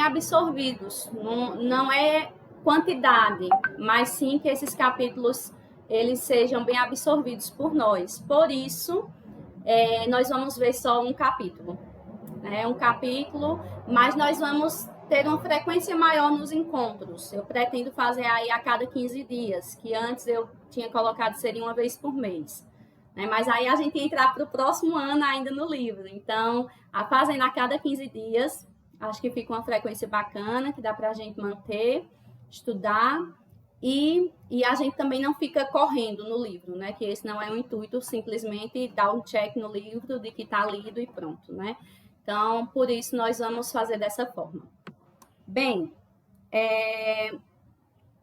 absorvidos. Não é quantidade, mas sim que esses capítulos eles sejam bem absorvidos por nós. Por isso, nós vamos ver só um capítulo, né? Um capítulo, mas nós vamos ter uma frequência maior nos encontros. Eu pretendo fazer aí a cada 15 dias, que antes eu tinha colocado seria uma vez por mês. Né? Mas aí a gente ia entrar para o próximo ano ainda no livro. Então, fazendo a cada 15 dias, acho que fica uma frequência bacana, que dá para a gente manter, estudar, e a gente também não fica correndo no livro, né? Que esse não é o intuito, simplesmente dar um check no livro de que está lido e pronto, né? Então, por isso, nós vamos fazer dessa forma. Bem,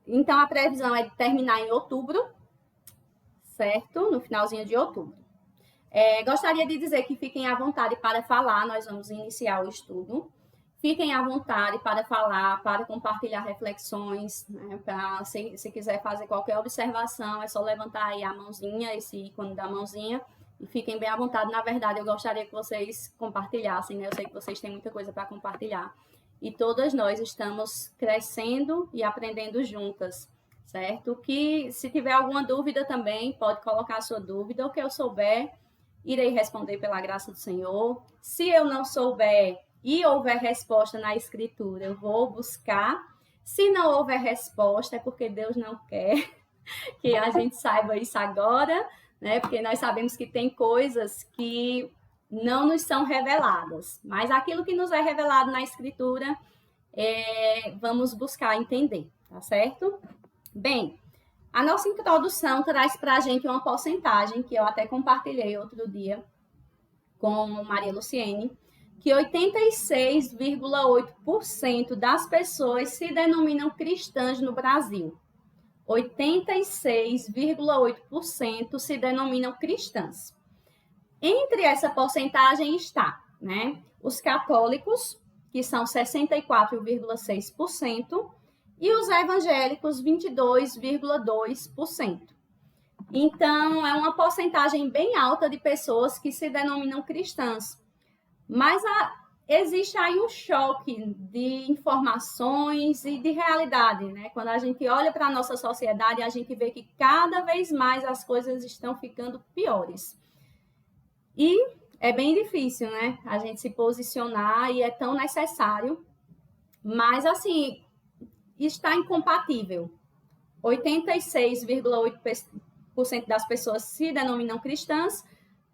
então a previsão é de terminar em outubro, certo? No finalzinho de outubro. Gostaria de dizer que fiquem à vontade para falar, nós vamos iniciar o estudo. Fiquem à vontade para falar, para compartilhar reflexões, né? Se quiser fazer qualquer observação, é só levantar aí a mãozinha, esse ícone da mãozinha, e fiquem bem à vontade. Na verdade, eu gostaria que vocês compartilhassem, né? Eu sei que vocês têm muita coisa para compartilhar. E todas nós estamos crescendo e aprendendo juntas, certo? Que se tiver alguma dúvida também, pode colocar a sua dúvida, o que eu souber, irei responder pela graça do Senhor. Se eu não souber e houver resposta na escritura, eu vou buscar. Se não houver resposta, é porque Deus não quer que a gente saiba isso agora, né? Porque nós sabemos que tem coisas que não nos são reveladas, mas aquilo que nos é revelado na escritura, vamos buscar entender, tá certo? Bem, a nossa introdução traz para a gente uma porcentagem, que eu até compartilhei outro dia com Maria Luciene, que 86,8% das pessoas se denominam cristãs no Brasil. 86,8% se denominam cristãs. Entre essa porcentagem está, né, os católicos, que são 64,6%, e os evangélicos, 22,2%. Então, é uma porcentagem bem alta de pessoas que se denominam cristãs. Mas existe aí um choque de informações e de realidade, né? Quando a gente olha para a nossa sociedade, a gente vê que cada vez mais as coisas estão ficando piores. E é bem difícil, né? A gente se posicionar e é tão necessário. Mas, assim, está incompatível. 86,8% das pessoas se denominam cristãs,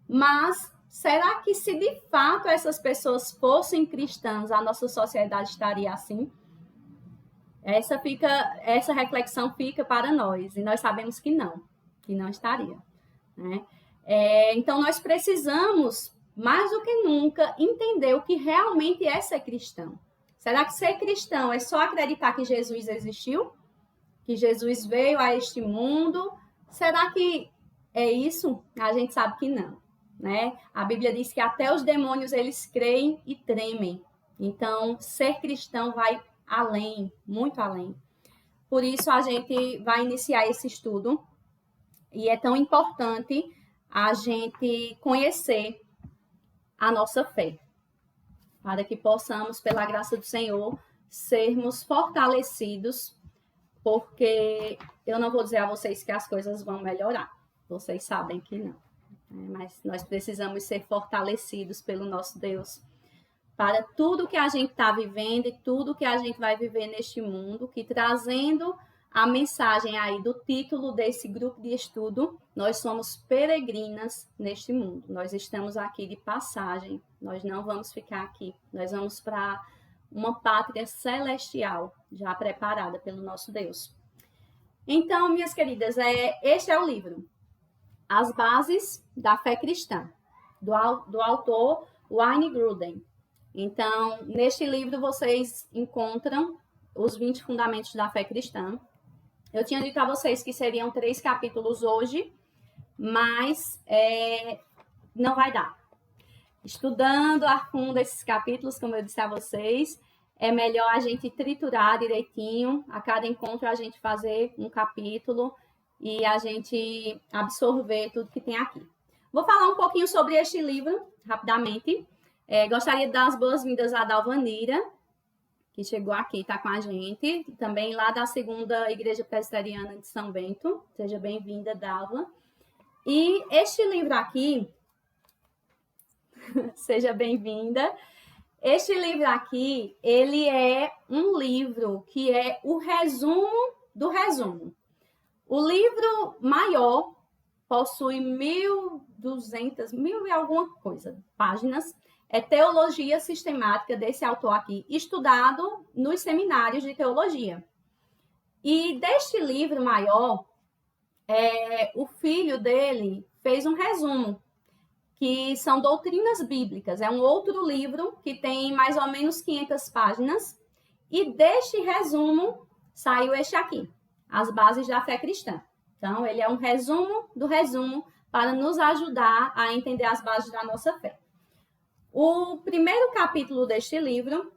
mas será que se de fato essas pessoas fossem cristãs, a nossa sociedade estaria assim? Essa reflexão fica para nós, e nós sabemos que não estaria, né? Então, nós precisamos, mais do que nunca, entender o que realmente é ser cristão. Será que ser cristão é só acreditar que Jesus existiu? Que Jesus veio a este mundo? Será que é isso? A gente sabe que não, né? A Bíblia diz que até os demônios, eles creem e tremem. Então, ser cristão vai além, muito além. Por isso, a gente vai iniciar esse estudo. E é tão importante a gente conhecer a nossa fé, para que possamos, pela graça do Senhor, sermos fortalecidos, porque eu não vou dizer a vocês que as coisas vão melhorar, vocês sabem que não, né? Mas nós precisamos ser fortalecidos pelo nosso Deus, para tudo que a gente está vivendo e tudo que a gente vai viver neste mundo, que trazendo a mensagem aí do título desse grupo de estudo, nós somos peregrinas neste mundo. Nós estamos aqui de passagem, nós não vamos ficar aqui. Nós vamos para uma pátria celestial, já preparada pelo nosso Deus. Então, minhas queridas, este é o livro, As Bases da Fé Cristã, do autor Wayne Grudem. Então, neste livro vocês encontram os 20 fundamentos da fé cristã. Eu tinha dito a vocês que seriam 3 capítulos hoje, mas não vai dar. Estudando a fundo esses capítulos, como eu disse a vocês, é melhor a gente triturar direitinho, a cada encontro a gente fazer um capítulo e a gente absorver tudo que tem aqui. Vou falar um pouquinho sobre este livro, rapidamente. Gostaria de dar as boas-vindas à Dalvanira, que chegou aqui, está com a gente, também lá da segunda Igreja Presbiteriana de São Bento. Seja bem-vinda, Dalva. E este livro aqui, seja bem-vinda. Este livro aqui, ele é um livro que é o resumo do resumo. O livro maior possui 1.200, 1.000 e alguma coisa, páginas. É teologia sistemática desse autor aqui, estudado nos seminários de teologia. E deste livro maior, o filho dele fez um resumo, que são doutrinas bíblicas. É um outro livro que tem mais ou menos 500 páginas. E deste resumo saiu este aqui, As Bases da Fé Cristã. Então, ele é um resumo do resumo para nos ajudar a entender as bases da nossa fé. O primeiro capítulo deste livro,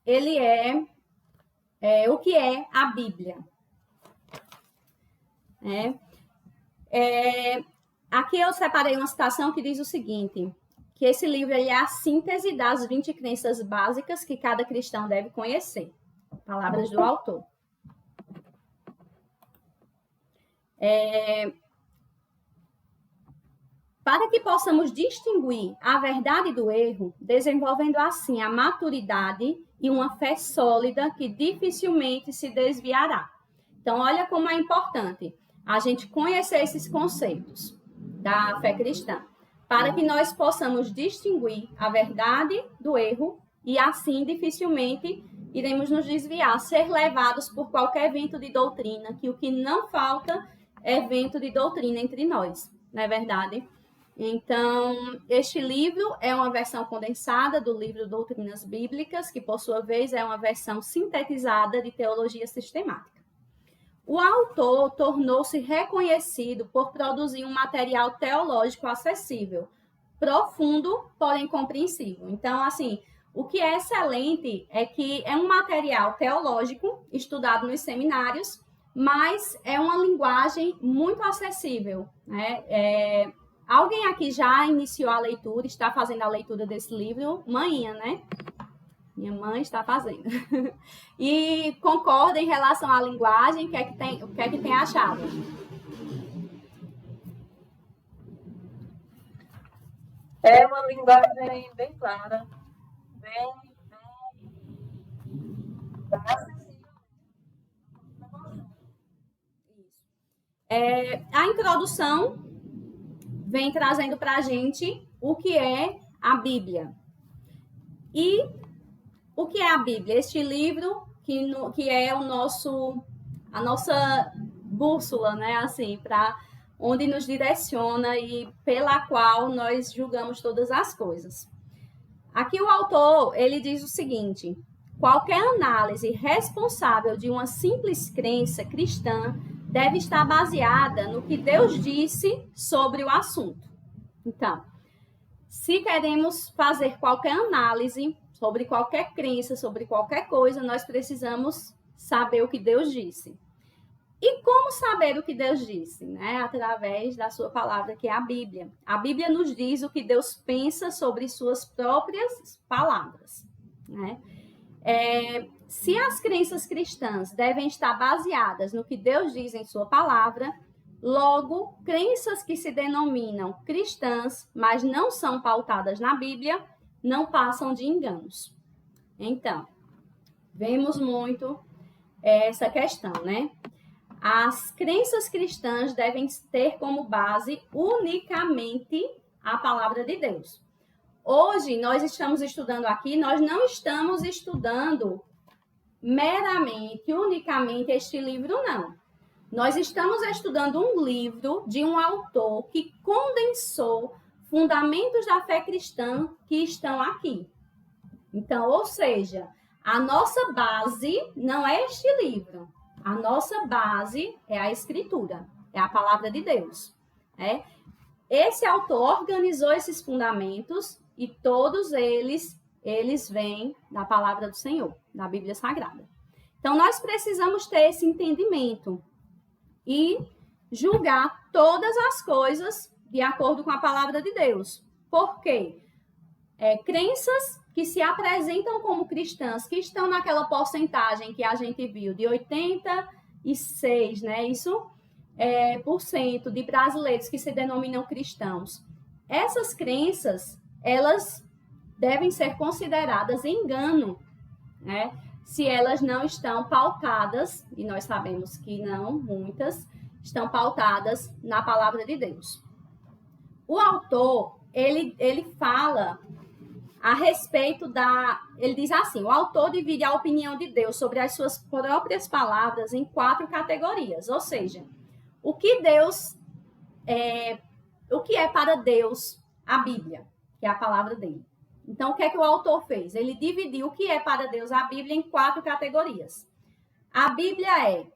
ele é o que é a Bíblia. Aqui eu separei uma citação que diz o seguinte, que esse livro é a síntese das 20 crenças básicas que cada cristão deve conhecer. Palavras do autor. Para que possamos distinguir a verdade do erro, desenvolvendo assim a maturidade e uma fé sólida que dificilmente se desviará. Então, olha como é importante a gente conhecer esses conceitos da fé cristã, para que nós possamos distinguir a verdade do erro e assim dificilmente iremos nos desviar, ser levados por qualquer vento de doutrina, que o que não falta é vento de doutrina entre nós, não é verdade? Então, este livro é uma versão condensada do livro Doutrinas Bíblicas, que, por sua vez, é uma versão sintetizada de teologia sistemática. O autor tornou-se reconhecido por produzir um material teológico acessível, profundo, porém compreensível. Então, assim, o que é excelente é que é um material teológico estudado nos seminários, mas é uma linguagem muito acessível, né? Alguém aqui já iniciou a leitura, está fazendo a leitura desse livro? Manhinha, né? Minha mãe está fazendo. E concorda em relação à linguagem? O que é que tem achado? É uma linguagem bem clara, bem acessível. A introdução vem trazendo para a gente o que é a Bíblia. E o que é a Bíblia? Este livro que é a nossa bússola, né? Assim, para onde nos direciona e pela qual nós julgamos todas as coisas. Aqui o autor, ele diz o seguinte: qualquer análise responsável de uma simples crença cristã deve estar baseada no que Deus disse sobre o assunto. Então, se queremos fazer qualquer análise sobre qualquer crença, sobre qualquer coisa, nós precisamos saber o que Deus disse. E como saber o que Deus disse? Né? Através da sua palavra, que é a Bíblia. A Bíblia nos diz o que Deus pensa sobre suas próprias palavras. Né? Se as crenças cristãs devem estar baseadas no que Deus diz em sua palavra, logo, crenças que se denominam cristãs, mas não são pautadas na Bíblia, não passam de enganos. Então, vemos muito essa questão, né? As crenças cristãs devem ter como base unicamente a palavra de Deus. Hoje, nós estamos estudando aqui, nós não estamos estudando meramente, unicamente este livro, não. Nós estamos estudando um livro de um autor que condensou fundamentos da fé cristã que estão aqui. Então, ou seja, a nossa base não é este livro. A nossa base é a Escritura, é a palavra de Deus. Esse autor organizou esses fundamentos e todos eles vêm da palavra do Senhor, da Bíblia Sagrada. Então, nós precisamos ter esse entendimento e julgar todas as coisas de acordo com a palavra de Deus. Por quê? Crenças que se apresentam como cristãs, que estão naquela porcentagem que a gente viu, de 86, né? Isso por cento de brasileiros que se denominam cristãos. Essas crenças, elas devem ser consideradas engano, né? Se elas não estão pautadas, e nós sabemos que não, muitas, estão pautadas na palavra de Deus. O autor, ele fala a respeito ele diz assim, o autor divide a opinião de Deus sobre as suas próprias palavras em 4 categorias, ou seja, o que é para Deus a Bíblia, que é a palavra dele. Então, o que é que o autor fez? Ele dividiu o que é para Deus a Bíblia em 4 categorias. A Bíblia é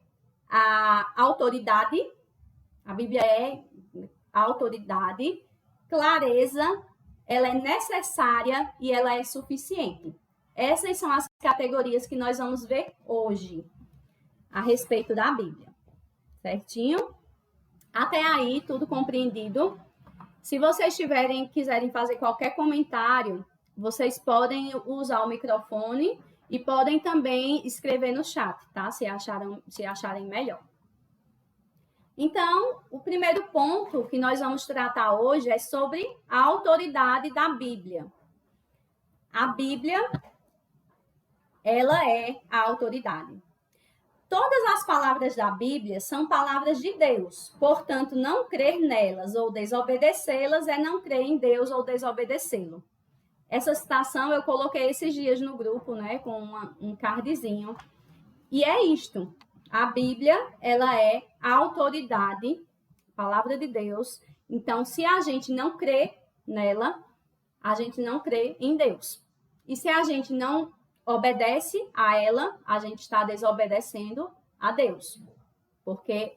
a autoridade, a Bíblia é a autoridade, clareza, ela é necessária e ela é suficiente. Essas são as categorias que nós vamos ver hoje a respeito da Bíblia. Certinho? Até aí, tudo compreendido? Se vocês quiserem fazer qualquer comentário, vocês podem usar o microfone e podem também escrever no chat, tá? Se acharem melhor. Então, o primeiro ponto que nós vamos tratar hoje é sobre a autoridade da Bíblia. A Bíblia, ela é a autoridade. Todas as palavras da Bíblia são palavras de Deus, portanto, não crer nelas ou desobedecê-las é não crer em Deus ou desobedecê-lo. Essa citação eu coloquei esses dias no grupo, né, com um cardzinho. E é isto. A Bíblia, ela é a autoridade, palavra de Deus. Então, se a gente não crê nela, a gente não crê em Deus. E se a gente não obedece a ela, a gente está desobedecendo a Deus. Porque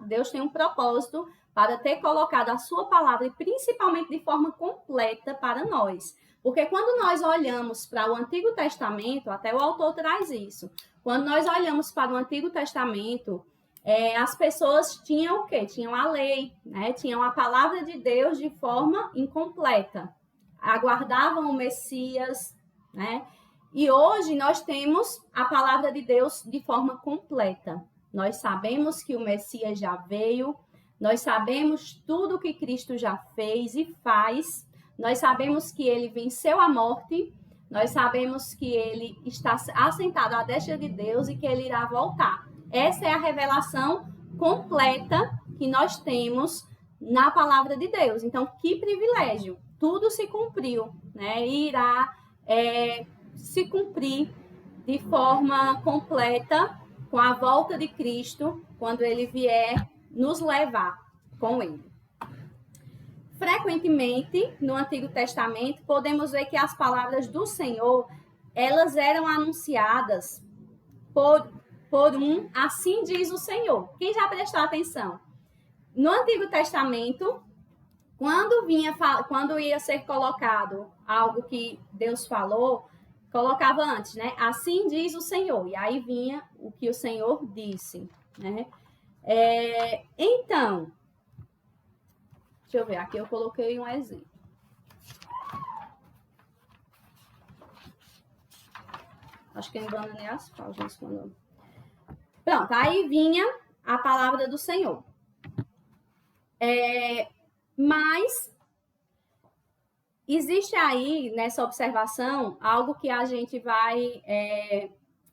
Deus tem um propósito para ter colocado a sua palavra, e principalmente de forma completa para nós. Porque quando nós olhamos para o Antigo Testamento, até o autor traz isso, quando nós olhamos para o Antigo Testamento, as pessoas tinham o quê? Tinham a lei, né? Tinham a palavra de Deus de forma incompleta. Aguardavam o Messias, né? E hoje nós temos a palavra de Deus de forma completa. Nós sabemos que o Messias já veio, nós sabemos tudo que Cristo já fez e faz, nós sabemos que ele venceu a morte, nós sabemos que ele está assentado à destra de Deus e que ele irá voltar. Essa é a revelação completa que nós temos na palavra de Deus. Então, que privilégio! Tudo se cumpriu, né? E irá se cumprir de forma completa com a volta de Cristo, quando ele vier nos levar com ele. Frequentemente, no Antigo Testamento, podemos ver que as palavras do Senhor, elas eram anunciadas por assim diz o Senhor. Quem já prestou atenção? No Antigo Testamento, quando ia ser colocado algo que Deus falou, colocava antes, né? Assim diz o Senhor. E aí vinha o que o Senhor disse, né? Então, deixa eu ver, aqui eu coloquei um exemplo. Acho que eu embananei as páginas quando... Pronto, aí vinha a palavra do Senhor. Mas existe aí, nessa observação, algo que a gente vai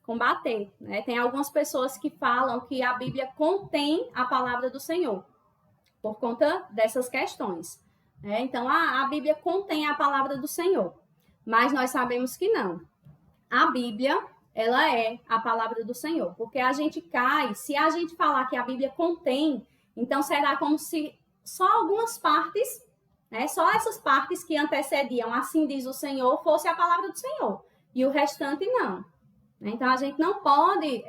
combater, né? Tem algumas pessoas que falam que a Bíblia contém a palavra do Senhor, por conta dessas questões, né? Então, a Bíblia contém a palavra do Senhor, mas nós sabemos que não. A Bíblia, ela é a palavra do Senhor, porque a gente cai, se a gente falar que a Bíblia contém, então será como se só algumas partes, né, só essas partes que antecediam, assim diz o Senhor, fosse a palavra do Senhor, e o restante não. Então, a gente não pode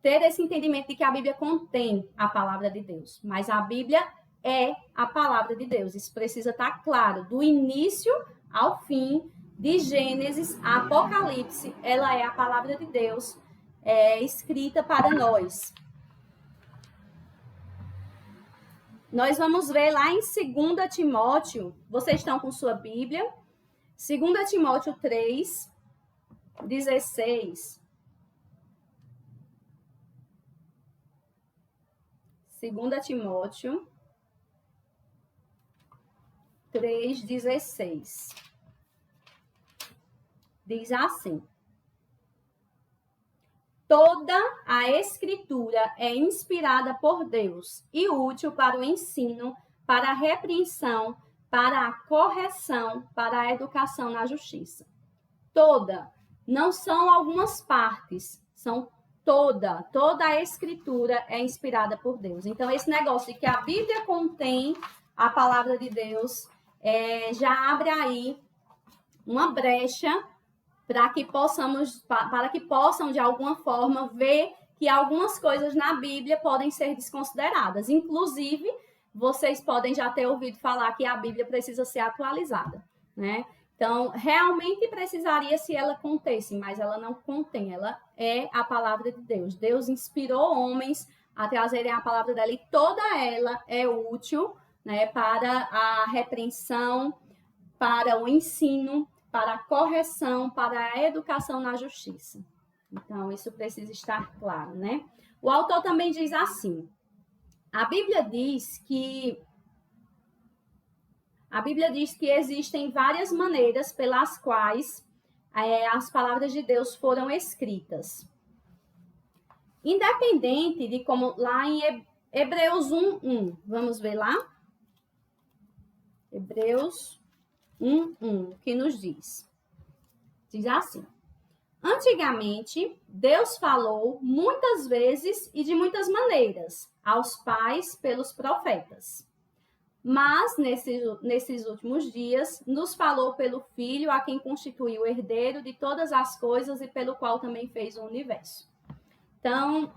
ter esse entendimento de que a Bíblia contém a palavra de Deus, mas a Bíblia é a palavra de Deus. Isso precisa estar claro, do início ao fim, de Gênesis a Apocalipse, ela é a palavra de Deus escrita para nós. Nós vamos ver lá em 2 Timóteo, vocês estão com sua Bíblia, 2 Timóteo 3, 16. 2 Timóteo 3, 16. Diz assim: toda a Escritura é inspirada por Deus e útil para o ensino, para a repreensão, para a correção, para a educação na justiça. Toda, não são algumas partes, são toda a Escritura é inspirada por Deus. Então, esse negócio de que a Bíblia contém a palavra de Deus, já abre aí uma brecha para que possam, de alguma forma, ver que algumas coisas na Bíblia podem ser desconsideradas. Inclusive, vocês podem já ter ouvido falar que a Bíblia precisa ser atualizada, né? Então, realmente precisaria se ela contesse, mas ela não contém, ela é a palavra de Deus. Deus inspirou homens a trazerem a palavra dela e toda ela é útil, né, para a repreensão, para o ensino, para a correção, para a educação na justiça. Então, isso precisa estar claro, né? O autor também diz assim: a Bíblia diz que existem várias maneiras pelas quais as palavras de Deus foram escritas. Independente de como, lá em Hebreus 1:1, vamos ver lá? Hebreus 1:1, que nos diz assim: antigamente, Deus falou muitas vezes e de muitas maneiras aos pais pelos profetas. Mas, nesses últimos dias, nos falou pelo Filho, a quem constituiu o herdeiro de todas as coisas e pelo qual também fez o universo. Então,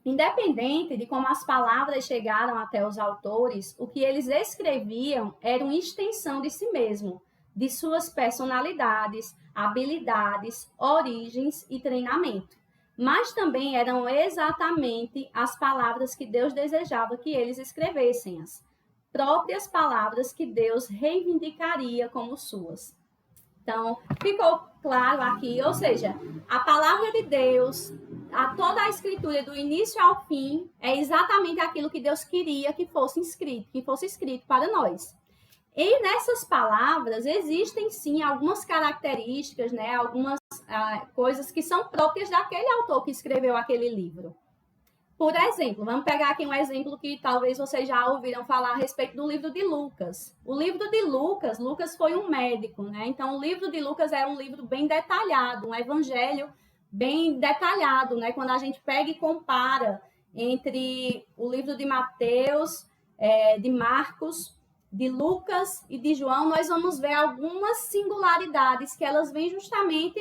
independente de como as palavras chegaram até os autores, o que eles escreviam era uma extensão de si mesmo, de suas personalidades, habilidades, origens e treinamento. Mas também eram exatamente as palavras que Deus desejava que eles escrevessem, as próprias palavras que Deus reivindicaria como suas. Então, ficou claro aqui, ou seja, a palavra de Deus, toda a escritura do início ao fim, é exatamente aquilo que Deus queria que fosse escrito para nós. E nessas palavras existem sim algumas características, né, algumas coisas que são próprias daquele autor que escreveu aquele livro. Por exemplo, vamos pegar aqui um exemplo que talvez vocês já ouviram falar a respeito do livro de Lucas. O livro de Lucas foi um médico, né? Então, o livro de Lucas é um livro bem detalhado, um evangelho bem detalhado, né? Quando a gente pega e compara entre o livro de Mateus, de Marcos, de Lucas e de João, nós vamos ver algumas singularidades que elas vêm justamente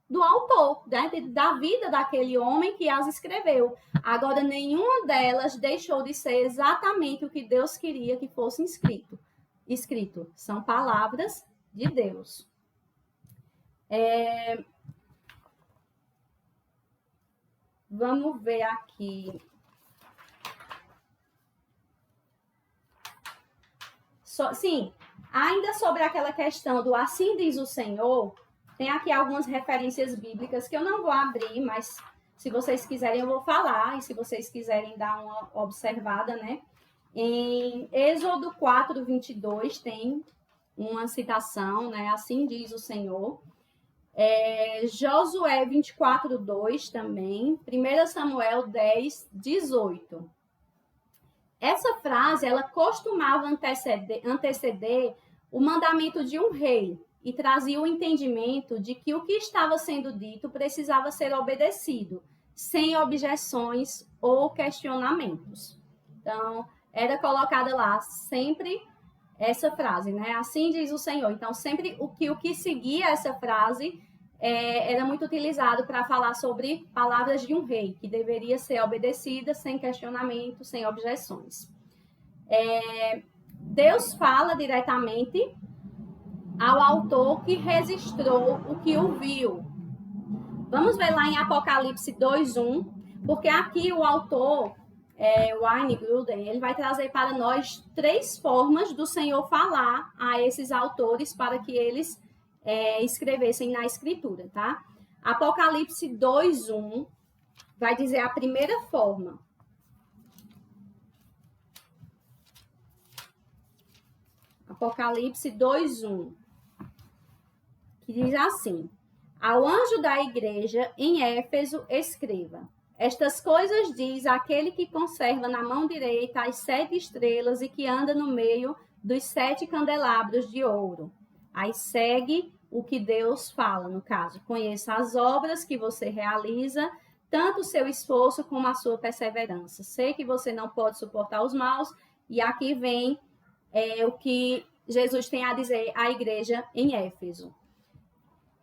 do autor, né? Da vida daquele homem que as escreveu. Agora, nenhuma delas deixou de ser exatamente o que Deus queria que fosse escrito. São palavras de Deus. Vamos ver aqui. Sim, ainda sobre aquela questão do assim diz o Senhor, tem aqui algumas referências bíblicas que eu não vou abrir, mas se vocês quiserem eu vou falar, e se vocês quiserem dar uma observada, né? Em Êxodo 4:22 tem uma citação, né? Assim diz o Senhor. Josué 24:2 também. 1 Samuel 10:18. Essa frase, ela costumava anteceder o mandamento de um rei e trazia o entendimento de que o que estava sendo dito precisava ser obedecido, sem objeções ou questionamentos. Então, era colocada lá sempre essa frase, né? Assim diz o Senhor. Então, sempre o que seguia essa frase era muito utilizado para falar sobre palavras de um rei, que deveria ser obedecida sem questionamento, sem objeções. Deus fala diretamente ao autor que registrou o que ouviu. Vamos ver lá em Apocalipse 2:1, porque aqui o autor, Wayne Grudem, ele vai trazer para nós 3 formas do Senhor falar a esses autores para que eles escrevessem na escritura, tá? Apocalipse 2:1 vai dizer a primeira forma. Apocalipse 2:1, que diz assim: ao anjo da igreja em Éfeso escreva: estas coisas diz aquele que conserva na mão direita as 7 estrelas e que anda no meio dos 7 candelabros de ouro. Aí segue o que Deus fala, no caso: conheça as obras que você realiza, tanto o seu esforço como a sua perseverança. Sei que você não pode suportar os maus, e aqui vem o que Jesus tem a dizer à igreja em Éfeso.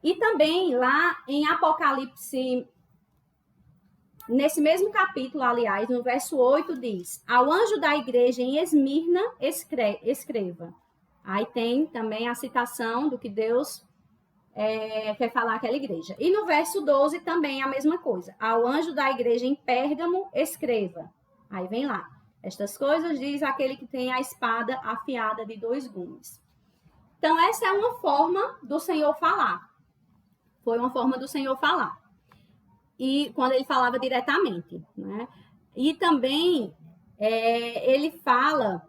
E também lá em Apocalipse, nesse mesmo capítulo, aliás, no verso 8 diz: ao anjo da igreja em Esmirna escreva. Aí tem também a citação do que Deus quer falar àquela igreja. E no verso 12 também a mesma coisa: ao anjo da igreja em Pérgamo escreva. Aí vem lá: estas coisas diz aquele que tem a espada afiada de 2 gumes. Então essa é uma forma do Senhor falar. Foi uma forma do Senhor falar. E quando ele falava diretamente, né? E também ele fala,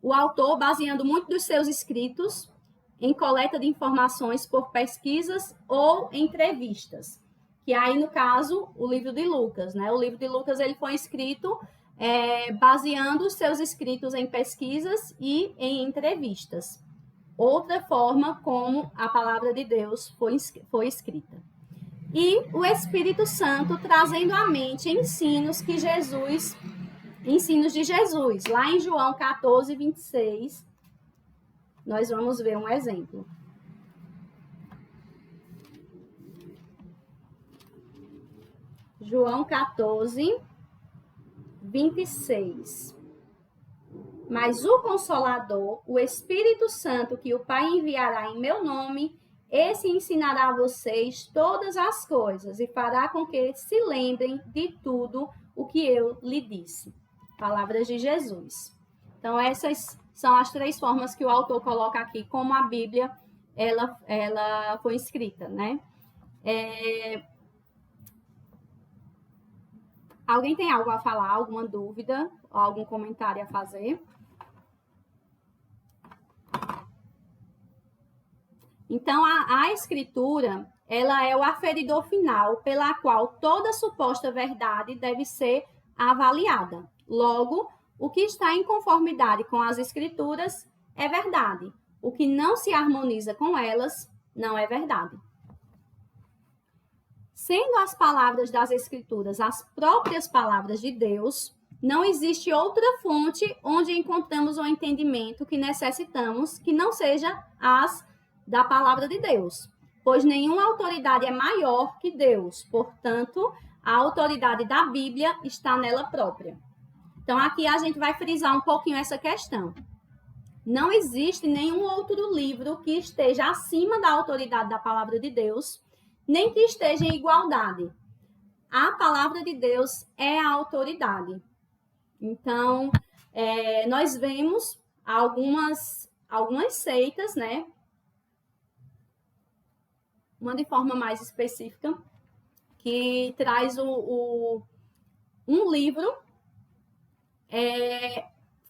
o autor baseando muito dos seus escritos em coleta de informações por pesquisas ou entrevistas. Que aí, no caso, o livro de Lucas, né? O livro de Lucas ele foi escrito baseando os seus escritos em pesquisas e em entrevistas. Outra forma como a palavra de Deus foi escrita. E o Espírito Santo trazendo à mente ensinos de Jesus. Lá em João 14:26, nós vamos ver um exemplo. João 14:26. Mas o Consolador, o Espírito Santo, que o Pai enviará em meu nome, esse ensinará a vocês todas as coisas e fará com que se lembrem de tudo o que eu lhe disse. Palavras de Jesus. Então, essas são as 3 formas que o autor coloca aqui, como a Bíblia ela foi escrita, né? Alguém tem algo a falar, alguma dúvida, ou algum comentário a fazer? Então, a escritura, ela é o aferidor final pela qual toda suposta verdade deve ser avaliada. Logo, o que está em conformidade com as escrituras é verdade. O que não se harmoniza com elas não é verdade. Sendo as palavras das escrituras as próprias palavras de Deus, não existe outra fonte onde encontramos o entendimento que necessitamos que não seja as da palavra de Deus, pois nenhuma autoridade é maior que Deus, portanto, a autoridade da Bíblia está nela própria. Então, aqui a gente vai frisar um pouquinho essa questão. Não existe nenhum outro livro que esteja acima da autoridade da palavra de Deus, nem que esteja em igualdade. A palavra de Deus é a autoridade. Então, nós vemos algumas seitas, né? Uma de forma mais específica, que traz um livro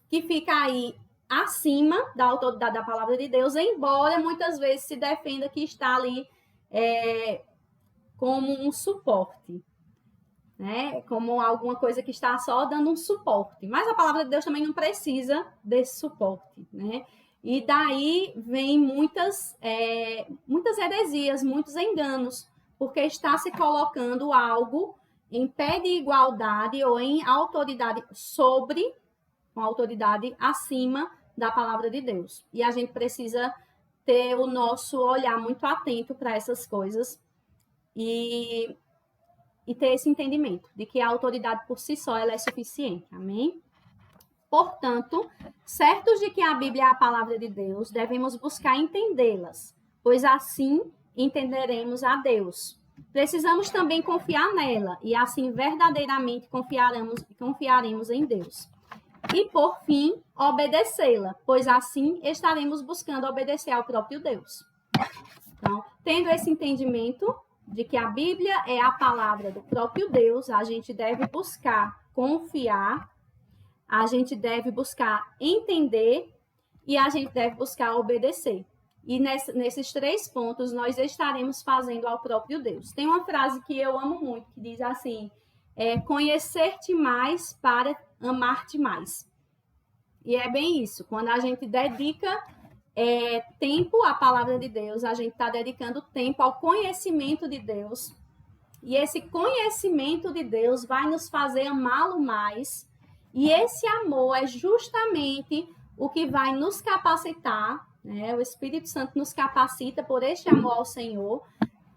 que fica aí acima da autoridade da palavra de Deus, embora muitas vezes se defenda que está ali como um suporte, né? Como alguma coisa que está só dando um suporte. Mas a palavra de Deus também não precisa desse suporte, né? E daí vem muitas heresias, muitos enganos, porque está se colocando algo em pé de igualdade ou em autoridade sobre, com autoridade acima da palavra de Deus. E a gente precisa ter o nosso olhar muito atento para essas coisas e ter esse entendimento de que a autoridade por si só ela é suficiente. Amém? Portanto, certos de que a Bíblia é a palavra de Deus, devemos buscar entendê-las, pois assim entenderemos a Deus. Precisamos também confiar nela e assim verdadeiramente confiaremos em Deus. E, por fim, obedecê-la, pois assim estaremos buscando obedecer ao próprio Deus. Então, tendo esse entendimento de que a Bíblia é a palavra do próprio Deus, a gente deve buscar confiar, a gente deve buscar entender e a gente deve buscar obedecer. E nesses 3 pontos nós estaremos fazendo ao próprio Deus. Tem uma frase que eu amo muito, que diz assim, conhecer-te mais para amar-te mais. E é bem isso, quando a gente dedica tempo à palavra de Deus, a gente está dedicando tempo ao conhecimento de Deus, e esse conhecimento de Deus vai nos fazer amá-lo mais, e esse amor é justamente o que vai nos capacitar, né? O Espírito Santo nos capacita por este amor ao Senhor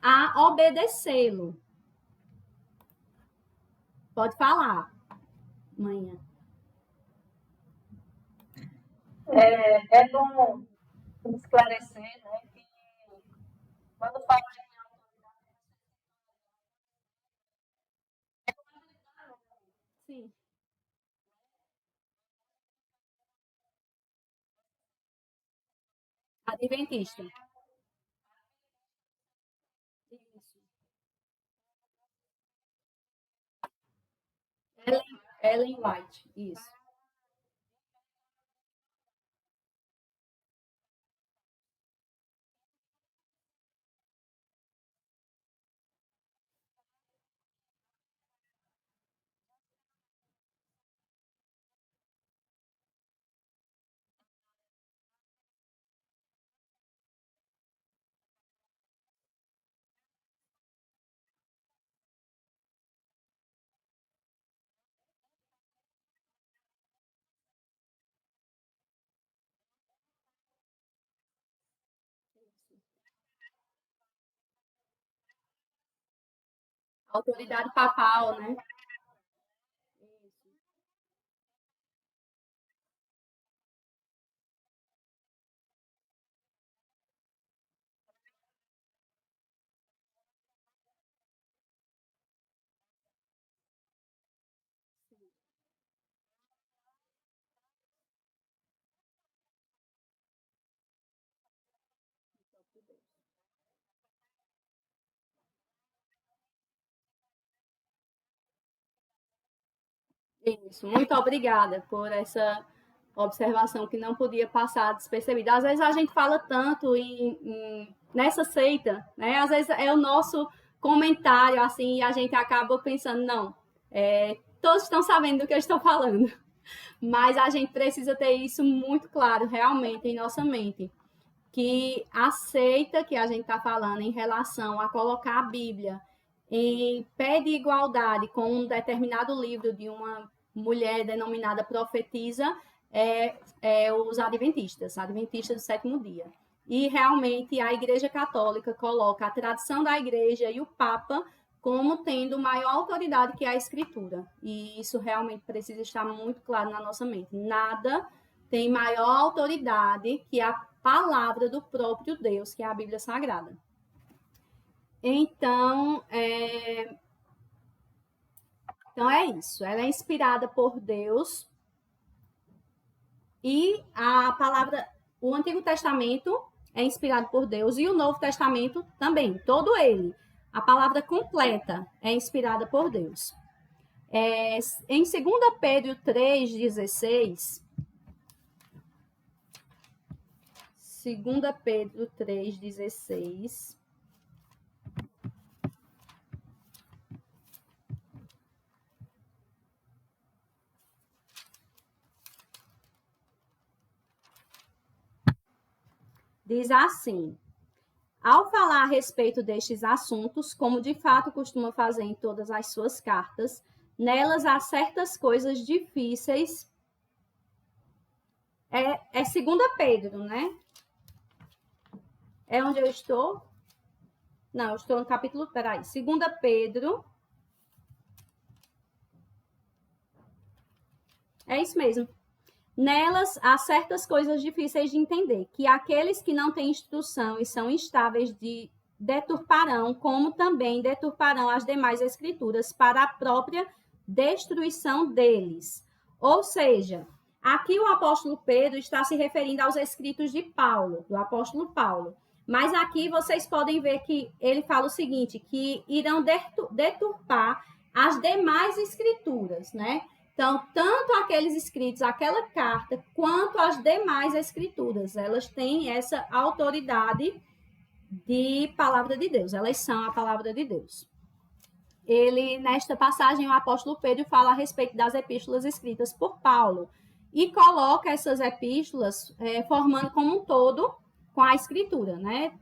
a obedecê-lo. Pode falar, manhã. É bom esclarecer, né, que quando fala em Sim. Adventista. Isso. Ellen White, isso. Autoridade papal, né? Isso, muito obrigada por essa observação que não podia passar despercebida. Às vezes a gente fala tanto nessa seita, né? Às vezes é o nosso comentário, assim, e a gente acaba pensando, não, todos estão sabendo do que eu estou falando. Mas a gente precisa ter isso muito claro, realmente, em nossa mente. Que a seita que a gente está falando em relação a colocar a Bíblia em pé de igualdade com um determinado livro de uma mulher denominada profetisa os adventistas do sétimo dia. E realmente a Igreja Católica coloca a tradição da Igreja e o Papa como tendo maior autoridade que a Escritura. E isso realmente precisa estar muito claro na nossa mente. Nada tem maior autoridade que a palavra do próprio Deus, que é a Bíblia Sagrada. Então é isso. Ela é inspirada por Deus e a palavra, o Antigo Testamento é inspirado por Deus e o Novo Testamento também, todo ele. A palavra completa é inspirada por Deus. Em 2 Pedro 3,16, 2 Pedro 3,16, diz assim: ao falar a respeito destes assuntos, como de fato costuma fazer em todas as suas cartas, nelas há certas coisas difíceis. É 2 Pedro, né? É onde eu estou? Não, eu estou no capítulo. Peraí. 2 Pedro. É isso mesmo. Nelas há certas coisas difíceis de entender, que aqueles que não têm instrução e são instáveis deturparão, como também deturparão as demais escrituras para a própria destruição deles. Ou seja, aqui o apóstolo Pedro está se referindo aos escritos de Paulo, do apóstolo Paulo. Mas aqui vocês podem ver que ele fala o seguinte, que irão deturpar as demais escrituras, né? Então, tanto aqueles escritos, aquela carta, quanto as demais escrituras, elas têm essa autoridade de palavra de Deus, elas são a palavra de Deus. Ele, nesta passagem, o apóstolo Pedro fala a respeito das epístolas escritas por Paulo e coloca essas epístolas formando como um todo com a escritura, né?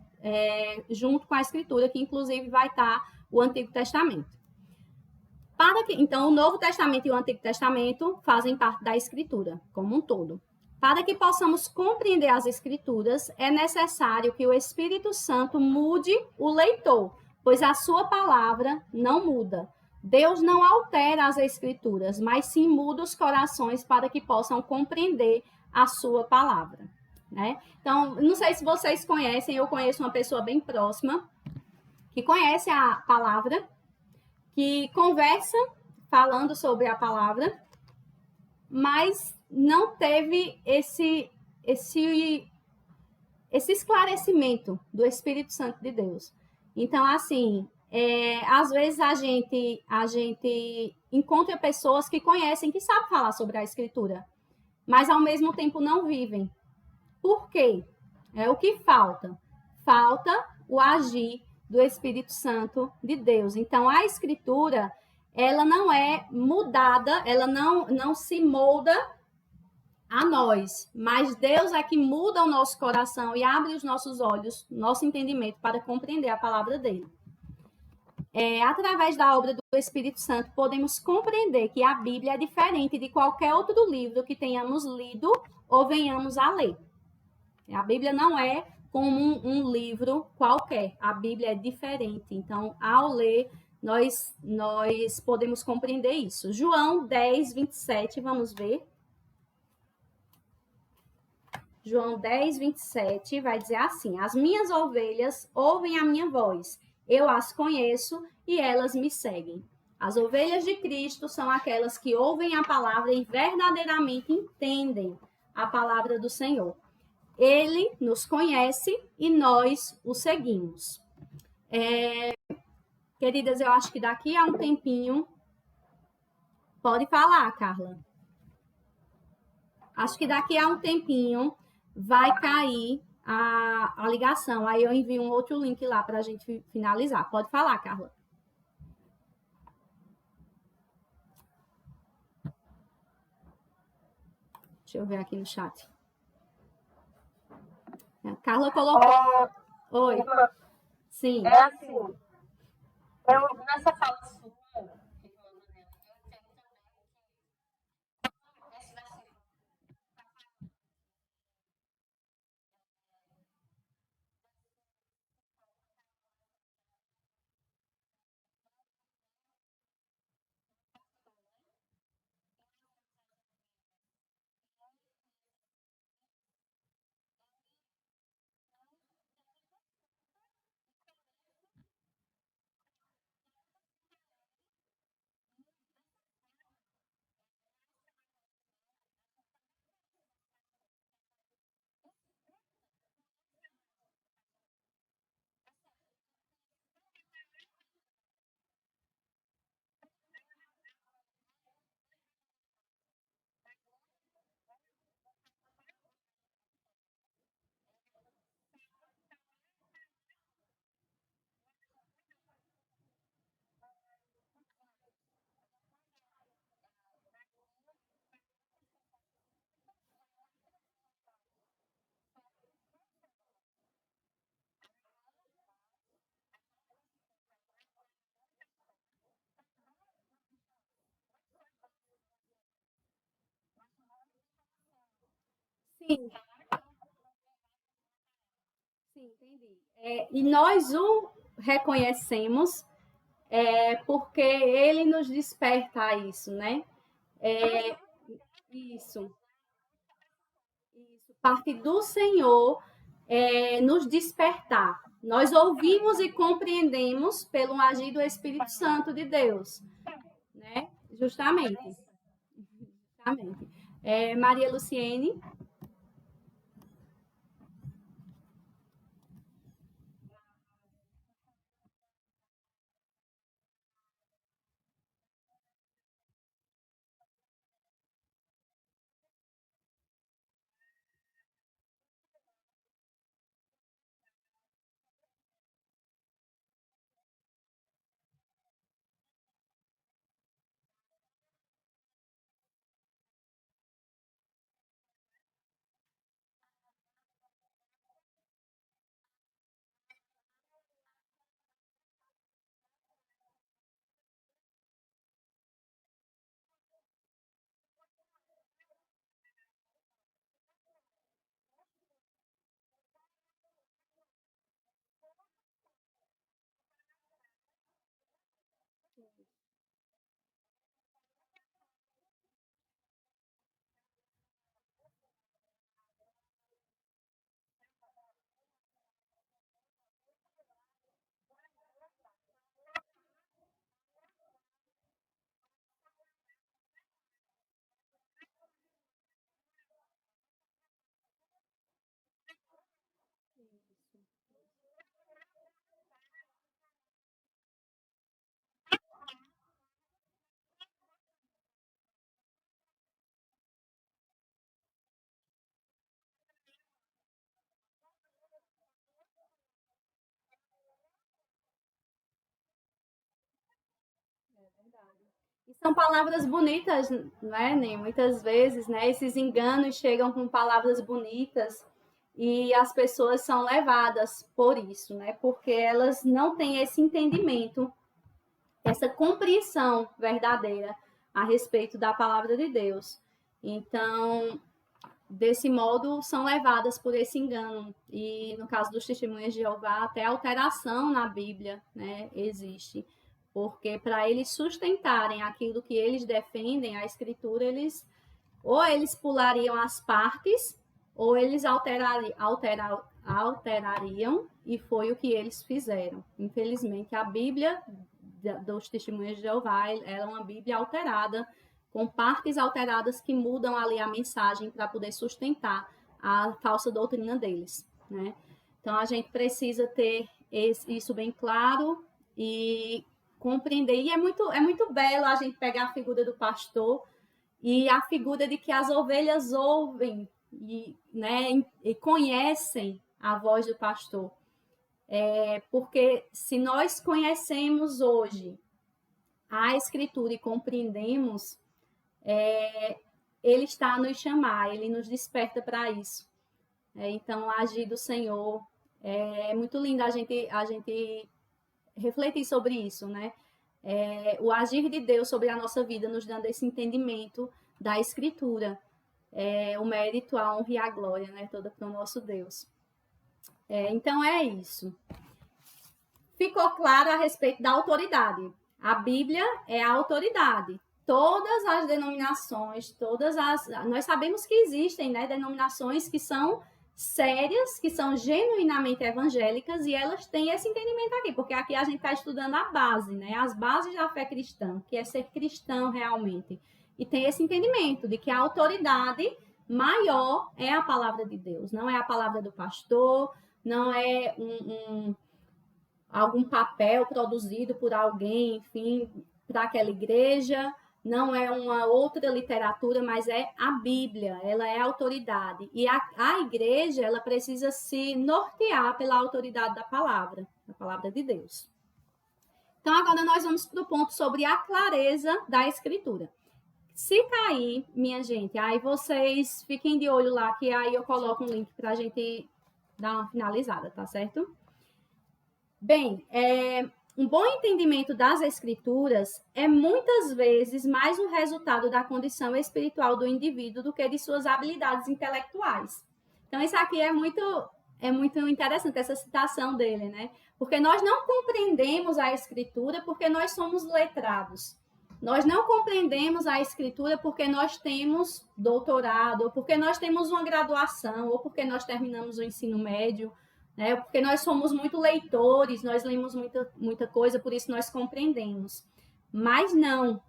Junto com a escritura, que inclusive vai estar o Antigo Testamento. Então, o Novo Testamento e o Antigo Testamento fazem parte da escritura como um todo. Para que possamos compreender as escrituras, é necessário que o Espírito Santo mude o leitor, pois a sua palavra não muda. Deus não altera as escrituras, mas sim muda os corações para que possam compreender a sua palavra, né? Então, não sei se vocês conhecem, eu conheço uma pessoa bem próxima que conhece a palavra, que conversa falando sobre a palavra, mas não teve esse esclarecimento do Espírito Santo de Deus. Então, assim, às vezes a gente encontra pessoas que conhecem, que sabem falar sobre a Escritura, mas ao mesmo tempo não vivem. Por quê? O que falta? Falta o agir do Espírito Santo de Deus. Então, a Escritura, ela não é mudada, ela não se molda a nós, mas Deus é que muda o nosso coração e abre os nossos olhos, nosso entendimento para compreender a palavra dele. Através da obra do Espírito Santo, podemos compreender que a Bíblia é diferente de qualquer outro livro que tenhamos lido ou venhamos a ler. A Bíblia não é como um livro qualquer, a Bíblia é diferente. Então, ao ler, nós podemos compreender isso. João 10, 27, vamos ver. João 10, 27 vai dizer assim: as minhas ovelhas ouvem a minha voz, eu as conheço e elas me seguem. As ovelhas de Cristo são aquelas que ouvem a palavra e verdadeiramente entendem a palavra do Senhor. Ele nos conhece e nós o seguimos. Queridas, eu acho que daqui a um tempinho... Pode falar, Carla. Acho que daqui a um tempinho vai cair a ligação. Aí eu envio um outro link lá para a gente finalizar. Pode falar, Carla. Deixa eu ver aqui no chat. A Carla colocou... Oi. Sim. É assim, nessa fala sua, Sim. Sim, entendi. E nós o reconhecemos porque ele nos desperta a isso, né? Isso. Parte do Senhor nos despertar. Nós ouvimos e compreendemos pelo agir do Espírito Santo de Deus, né? Justamente. Exatamente. Maria Luciene. E são palavras bonitas, né, Ney? Muitas vezes, né, esses enganos chegam com palavras bonitas e as pessoas são levadas por isso, né? Porque elas não têm esse entendimento, essa compreensão verdadeira a respeito da palavra de Deus. Então, desse modo, são levadas por esse engano. E no caso dos testemunhas de Jeová, até alteração na Bíblia, né, existe. Porque para eles sustentarem aquilo que eles defendem, a Escritura, ou eles pulariam as partes, ou eles alterariam, e foi o que eles fizeram. Infelizmente, a Bíblia dos Testemunhas de Jeová é uma Bíblia alterada, com partes alteradas que mudam ali a mensagem para poder sustentar a falsa doutrina deles, né? Então, a gente precisa ter isso bem claro e compreender. E é muito belo a gente pegar a figura do pastor e a figura de que as ovelhas ouvem e, né, e conhecem a voz do pastor. Porque se nós conhecemos hoje a Escritura e compreendemos, Ele está a nos chamar, Ele nos desperta para isso. Então, o agir do Senhor é muito lindo a gente refletir sobre isso, né? O agir de Deus sobre a nossa vida, nos dando esse entendimento da Escritura. O mérito, a honra e a glória, né? Toda para o nosso Deus. Então, é isso. Ficou claro a respeito da autoridade. A Bíblia é a autoridade. Todas as denominações, nós sabemos que existem, né, denominações que são sérias, que são genuinamente evangélicas, e elas têm esse entendimento aqui, porque aqui a gente está estudando a base, né, as bases da fé cristã, que é ser cristão realmente. E tem esse entendimento de que a autoridade maior é a palavra de Deus, não é a palavra do pastor, não é algum papel produzido por alguém, enfim, para aquela igreja, não é uma outra literatura, mas é a Bíblia, ela é a autoridade. E a igreja, ela precisa se nortear pela autoridade da palavra de Deus. Então, agora nós vamos para o ponto sobre a clareza da Escritura. Se cair, minha gente, aí vocês fiquem de olho lá, que aí eu coloco um link para a gente dar uma finalizada, tá certo? Bem, um bom entendimento das Escrituras é muitas vezes mais um resultado da condição espiritual do indivíduo do que de suas habilidades intelectuais. Então, isso aqui é muito interessante, essa citação dele, né? Porque nós não compreendemos a Escritura porque nós somos letrados. Nós não compreendemos a Escritura porque nós temos doutorado, ou porque nós temos uma graduação, ou porque nós terminamos o ensino médio, né? Porque nós somos muito leitores, nós lemos muita coisa, por isso nós compreendemos. Mas não.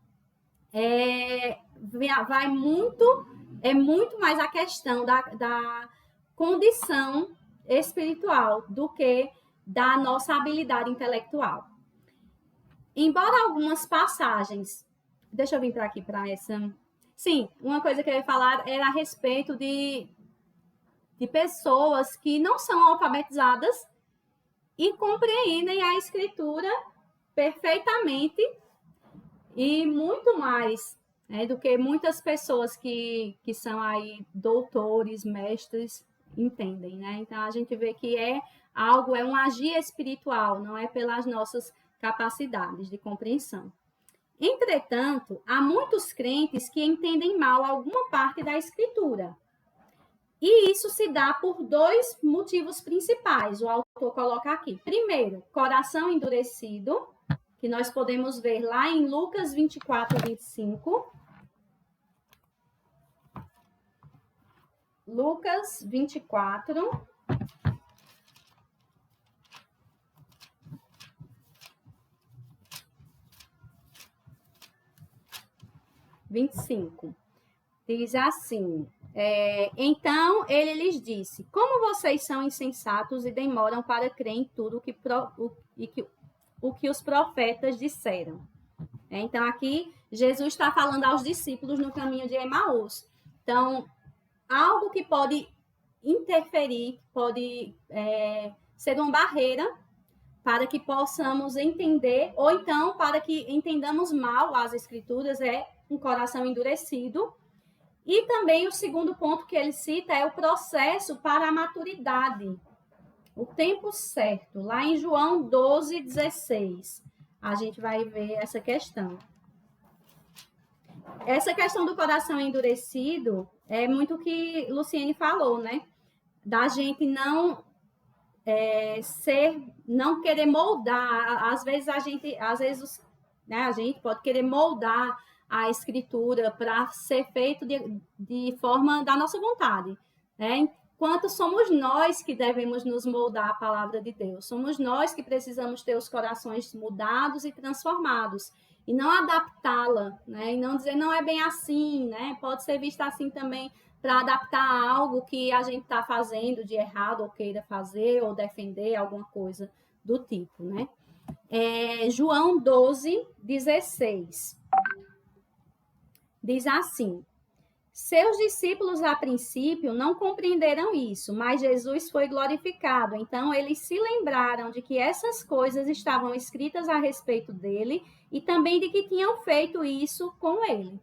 vai muito, é muito mais a questão da condição espiritual do que da nossa habilidade intelectual. Embora algumas passagens... Deixa eu vir para aqui, para essa... Sim, uma coisa que eu ia falar era a respeito de pessoas que não são alfabetizadas e compreendem a escritura perfeitamente e muito mais, né, do que muitas pessoas que são aí doutores, mestres, entendem, né? Então, a gente vê que é um agir espiritual, não é pelas nossas capacidades de compreensão. Entretanto, há muitos crentes que entendem mal alguma parte da escritura. E isso se dá por dois motivos principais, o autor coloca aqui. Primeiro, coração endurecido, que nós podemos ver lá em Lucas 24, 25. Lucas 24. Diz assim, então ele lhes disse, como vocês são insensatos e demoram para crer em tudo o que os profetas disseram. Então aqui Jesus está falando aos discípulos no caminho de Emaús. Então, algo que pode interferir, pode ser uma barreira para que possamos entender, ou então para que entendamos mal as escrituras, é um coração endurecido. E também o segundo ponto que ele cita é o processo para a maturidade, o tempo certo. Lá em João 12, 16, a gente vai ver essa questão. Essa questão do coração endurecido é muito o que Luciene falou, né? Da gente não não querer moldar. Às vezes a gente pode querer moldar a escritura para ser feito de forma da nossa vontade, né? Enquanto somos nós que devemos nos moldar a palavra de Deus, somos nós que precisamos ter os corações mudados e transformados, e não adaptá-la, né? E não dizer, não é bem assim, né? Pode ser vista assim também para adaptar algo que a gente está fazendo de errado, ou queira fazer, ou defender alguma coisa do tipo, né? João 12, 16. Diz assim, seus discípulos a princípio não compreenderam isso, mas Jesus foi glorificado. Então, eles se lembraram de que essas coisas estavam escritas a respeito dele e também de que tinham feito isso com ele.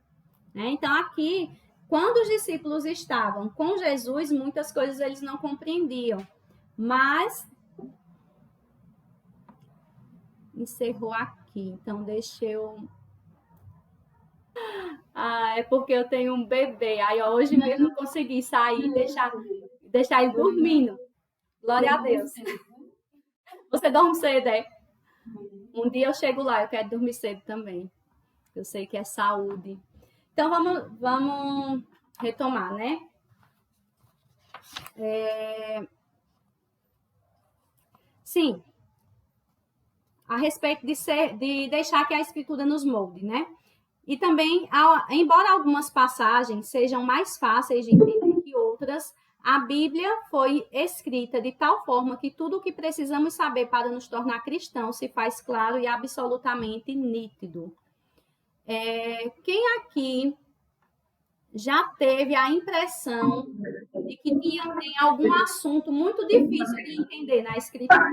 Então, aqui, quando os discípulos estavam com Jesus, muitas coisas eles não compreendiam. Mas, encerrou aqui. Então, deixa eu... é porque eu tenho um bebê. Aí hoje mesmo eu consegui sair e deixar ele dormindo. Glória a Deus. Você dorme cedo, é? Um dia eu chego lá, eu quero dormir cedo também. Eu sei que é saúde. Então, vamos retomar, né? Sim. A respeito de deixar que a escritura nos molde, né? E também, embora algumas passagens sejam mais fáceis de entender que outras, a Bíblia foi escrita de tal forma que tudo o que precisamos saber para nos tornar cristãos se faz claro e absolutamente nítido. Quem aqui já teve a impressão de que tem algum assunto muito difícil de entender na escritura?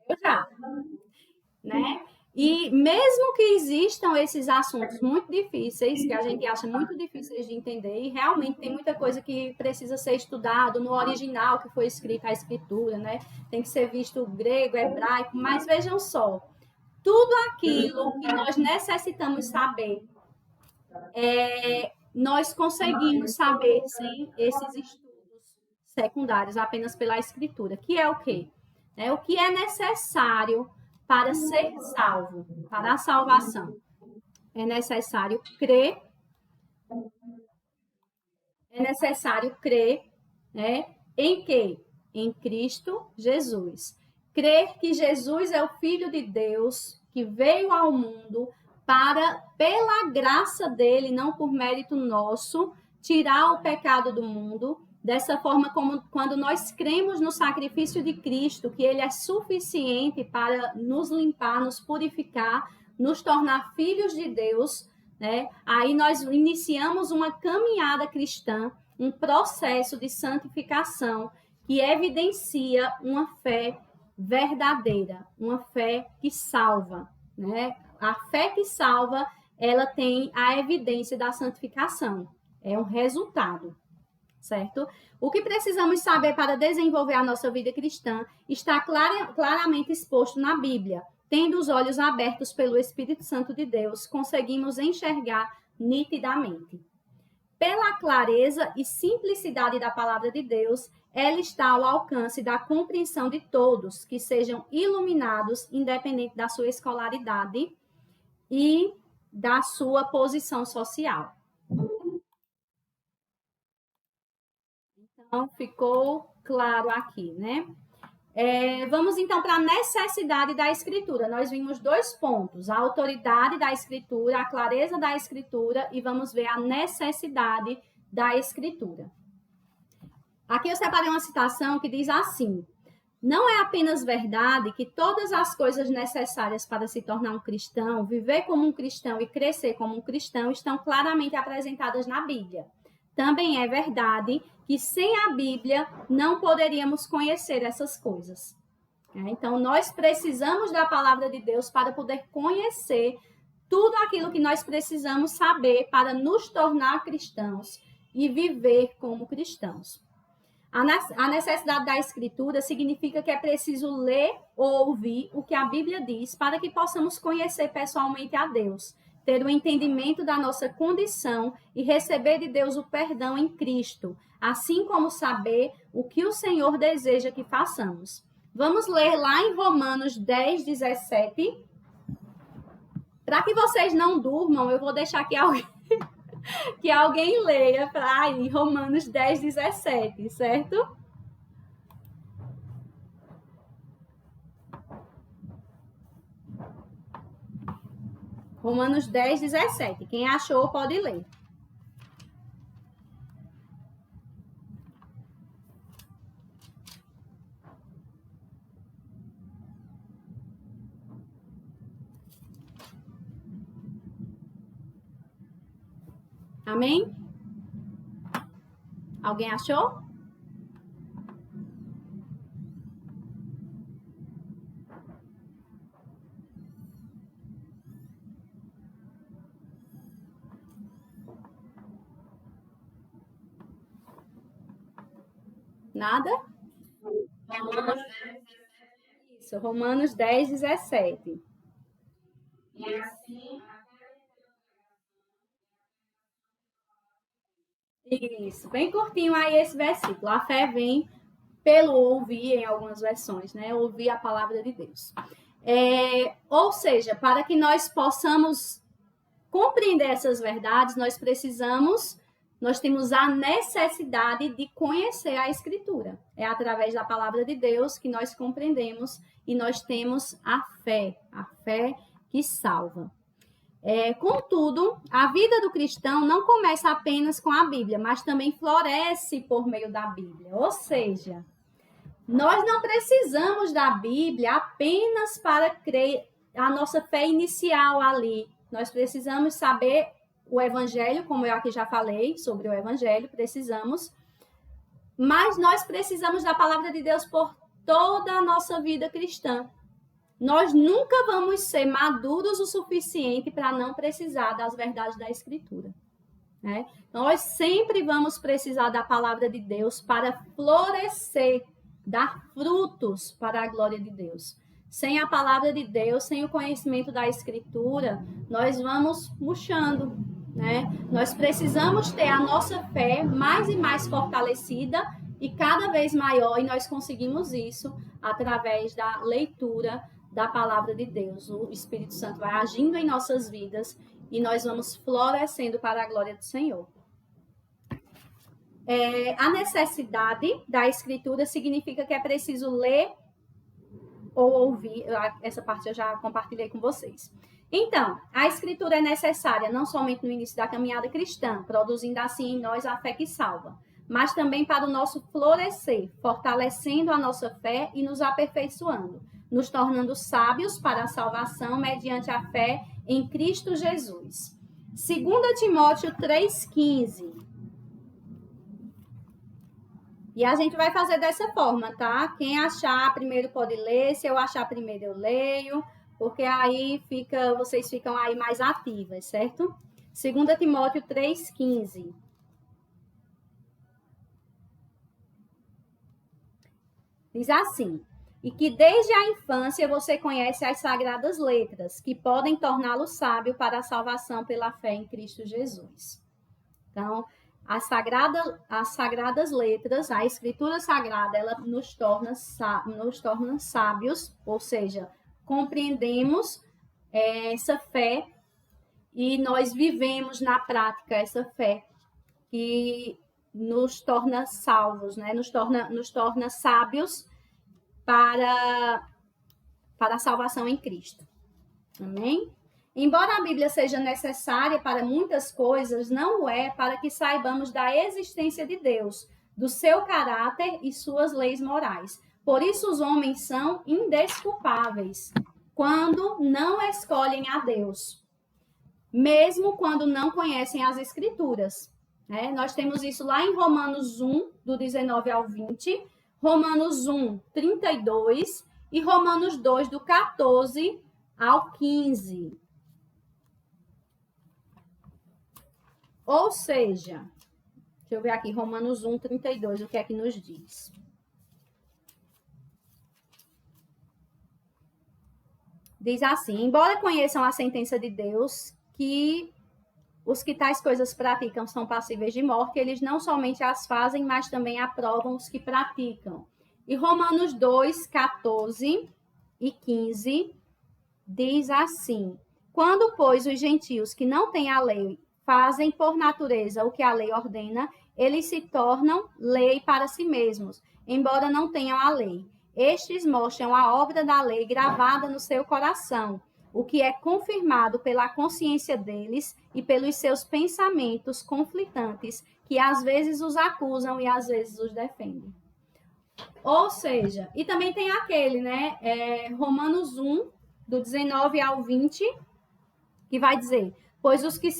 Eu já, né? E mesmo que existam esses assuntos muito difíceis, que a gente acha muito difíceis de entender, e realmente tem muita coisa que precisa ser estudado no original que foi escrita a escritura, né? Tem que ser visto grego, hebraico, mas vejam só, tudo aquilo que nós necessitamos saber, nós conseguimos saber sem esses estudos secundários, apenas pela escritura, que é o quê? O que é necessário para ser salvo, para a salvação. É necessário crer, né, em quê? Em Cristo Jesus. Crer que Jesus é o Filho de Deus, que veio ao mundo para, pela graça dele, não por mérito nosso, tirar o pecado do mundo. Dessa forma, como quando nós cremos no sacrifício de Cristo, que ele é suficiente para nos limpar, nos purificar, nos tornar filhos de Deus, né? Aí nós iniciamos uma caminhada cristã, um processo de santificação que evidencia uma fé verdadeira, uma fé que salva, né? A fé que salva, ela tem a evidência da santificação, é um resultado, certo? O que precisamos saber para desenvolver a nossa vida cristã está claramente exposto na Bíblia. Tendo os olhos abertos pelo Espírito Santo de Deus, conseguimos enxergar nitidamente. Pela clareza e simplicidade da palavra de Deus, ela está ao alcance da compreensão de todos, que sejam iluminados, independente da sua escolaridade e da sua posição social. Então, ficou claro aqui, né? Vamos, então, para a necessidade da Escritura. Nós vimos 2 pontos, a autoridade da Escritura, a clareza da Escritura, e vamos ver a necessidade da Escritura. Aqui eu separei uma citação que diz assim: não é apenas verdade que todas as coisas necessárias para se tornar um cristão, viver como um cristão e crescer como um cristão estão claramente apresentadas na Bíblia. Também é verdade que sem a Bíblia não poderíamos conhecer essas coisas. Então, nós precisamos da palavra de Deus para poder conhecer tudo aquilo que nós precisamos saber para nos tornar cristãos e viver como cristãos. A necessidade da Escritura significa que é preciso ler ou ouvir o que a Bíblia diz para que possamos conhecer pessoalmente a Deus, ter o entendimento da nossa condição e receber de Deus o perdão em Cristo, assim como saber o que o Senhor deseja que façamos. Vamos ler lá em Romanos 10, 17. Para que vocês não durmam, eu vou deixar que alguém leia para aí Romanos 10, 17, certo? Romanos 10, 17. Quem achou pode ler. Amém? Alguém achou? Nada? Isso, Romanos 10, 17. E assim, Isso, bem curtinho aí esse versículo. A fé vem pelo ouvir, em algumas versões, né? Ouvir a palavra de Deus. Ou seja, para que nós possamos compreender essas verdades, nós temos a necessidade de conhecer a Escritura. É através da palavra de Deus que nós compreendemos e nós temos a fé que salva. Contudo, a vida do cristão não começa apenas com a Bíblia, mas também floresce por meio da Bíblia. Ou seja, nós não precisamos da Bíblia apenas para crer a nossa fé inicial ali. Nós precisamos saber o Evangelho, como eu aqui já falei sobre o Evangelho, mas nós precisamos da palavra de Deus por toda a nossa vida cristã. Nós nunca vamos ser maduros o suficiente para não precisar das verdades da Escritura, né? Nós sempre vamos precisar da palavra de Deus para florescer, dar frutos para a glória de Deus. Sem a palavra de Deus, sem o conhecimento da Escritura, nós vamos murchando, né? Nós precisamos ter a nossa fé mais e mais fortalecida e cada vez maior, e nós conseguimos isso através da leitura da palavra de Deus. O Espírito Santo vai agindo em nossas vidas e nós vamos florescendo para a glória do Senhor. A necessidade da Escritura significa que é preciso ler ou ouvir. Essa parte eu já compartilhei com vocês. Então, a escritura é necessária não somente no início da caminhada cristã, produzindo assim em nós a fé que salva, mas também para o nosso florescer, fortalecendo a nossa fé e nos aperfeiçoando, nos tornando sábios para a salvação mediante a fé em Cristo Jesus. 2 Timóteo 3,15. E a gente vai fazer dessa forma, tá? Quem achar primeiro pode ler, se eu achar primeiro eu leio, porque aí vocês ficam aí mais ativas, certo? 2 Timóteo 3,15. Diz assim: e que desde a infância você conhece as sagradas letras, que podem torná-lo sábio para a salvação pela fé em Cristo Jesus. Então, as sagradas letras, a escritura sagrada, ela nos torna sábios, ou seja, compreendemos essa fé e nós vivemos na prática essa fé que nos torna salvos, né? Nos torna sábios para a salvação em Cristo. Amém? Embora a Bíblia seja necessária para muitas coisas, não o é para que saibamos da existência de Deus, do seu caráter e suas leis morais. Por isso os homens são indesculpáveis quando não escolhem a Deus, mesmo quando não conhecem as Escrituras. Nós temos isso lá em Romanos 1, do 19 ao 20, Romanos 1, 32 e Romanos 2, do 14 ao 15. Ou seja, deixa eu ver aqui, Romanos 1, 32, o que é que nos diz? Diz assim: embora conheçam a sentença de Deus, que os que tais coisas praticam são passíveis de morte, eles não somente as fazem, mas também aprovam os que praticam. E Romanos 2, 14 e 15 diz assim: quando, pois, os gentios que não têm a lei fazem por natureza o que a lei ordena, eles se tornam lei para si mesmos, embora não tenham a lei. Estes mostram a obra da lei gravada no seu coração, o que é confirmado pela consciência deles e pelos seus pensamentos conflitantes, que às vezes os acusam e às vezes os defendem. Ou seja, e também tem aquele, né, Romanos 1, do 19 ao 20, que vai dizer: pois o que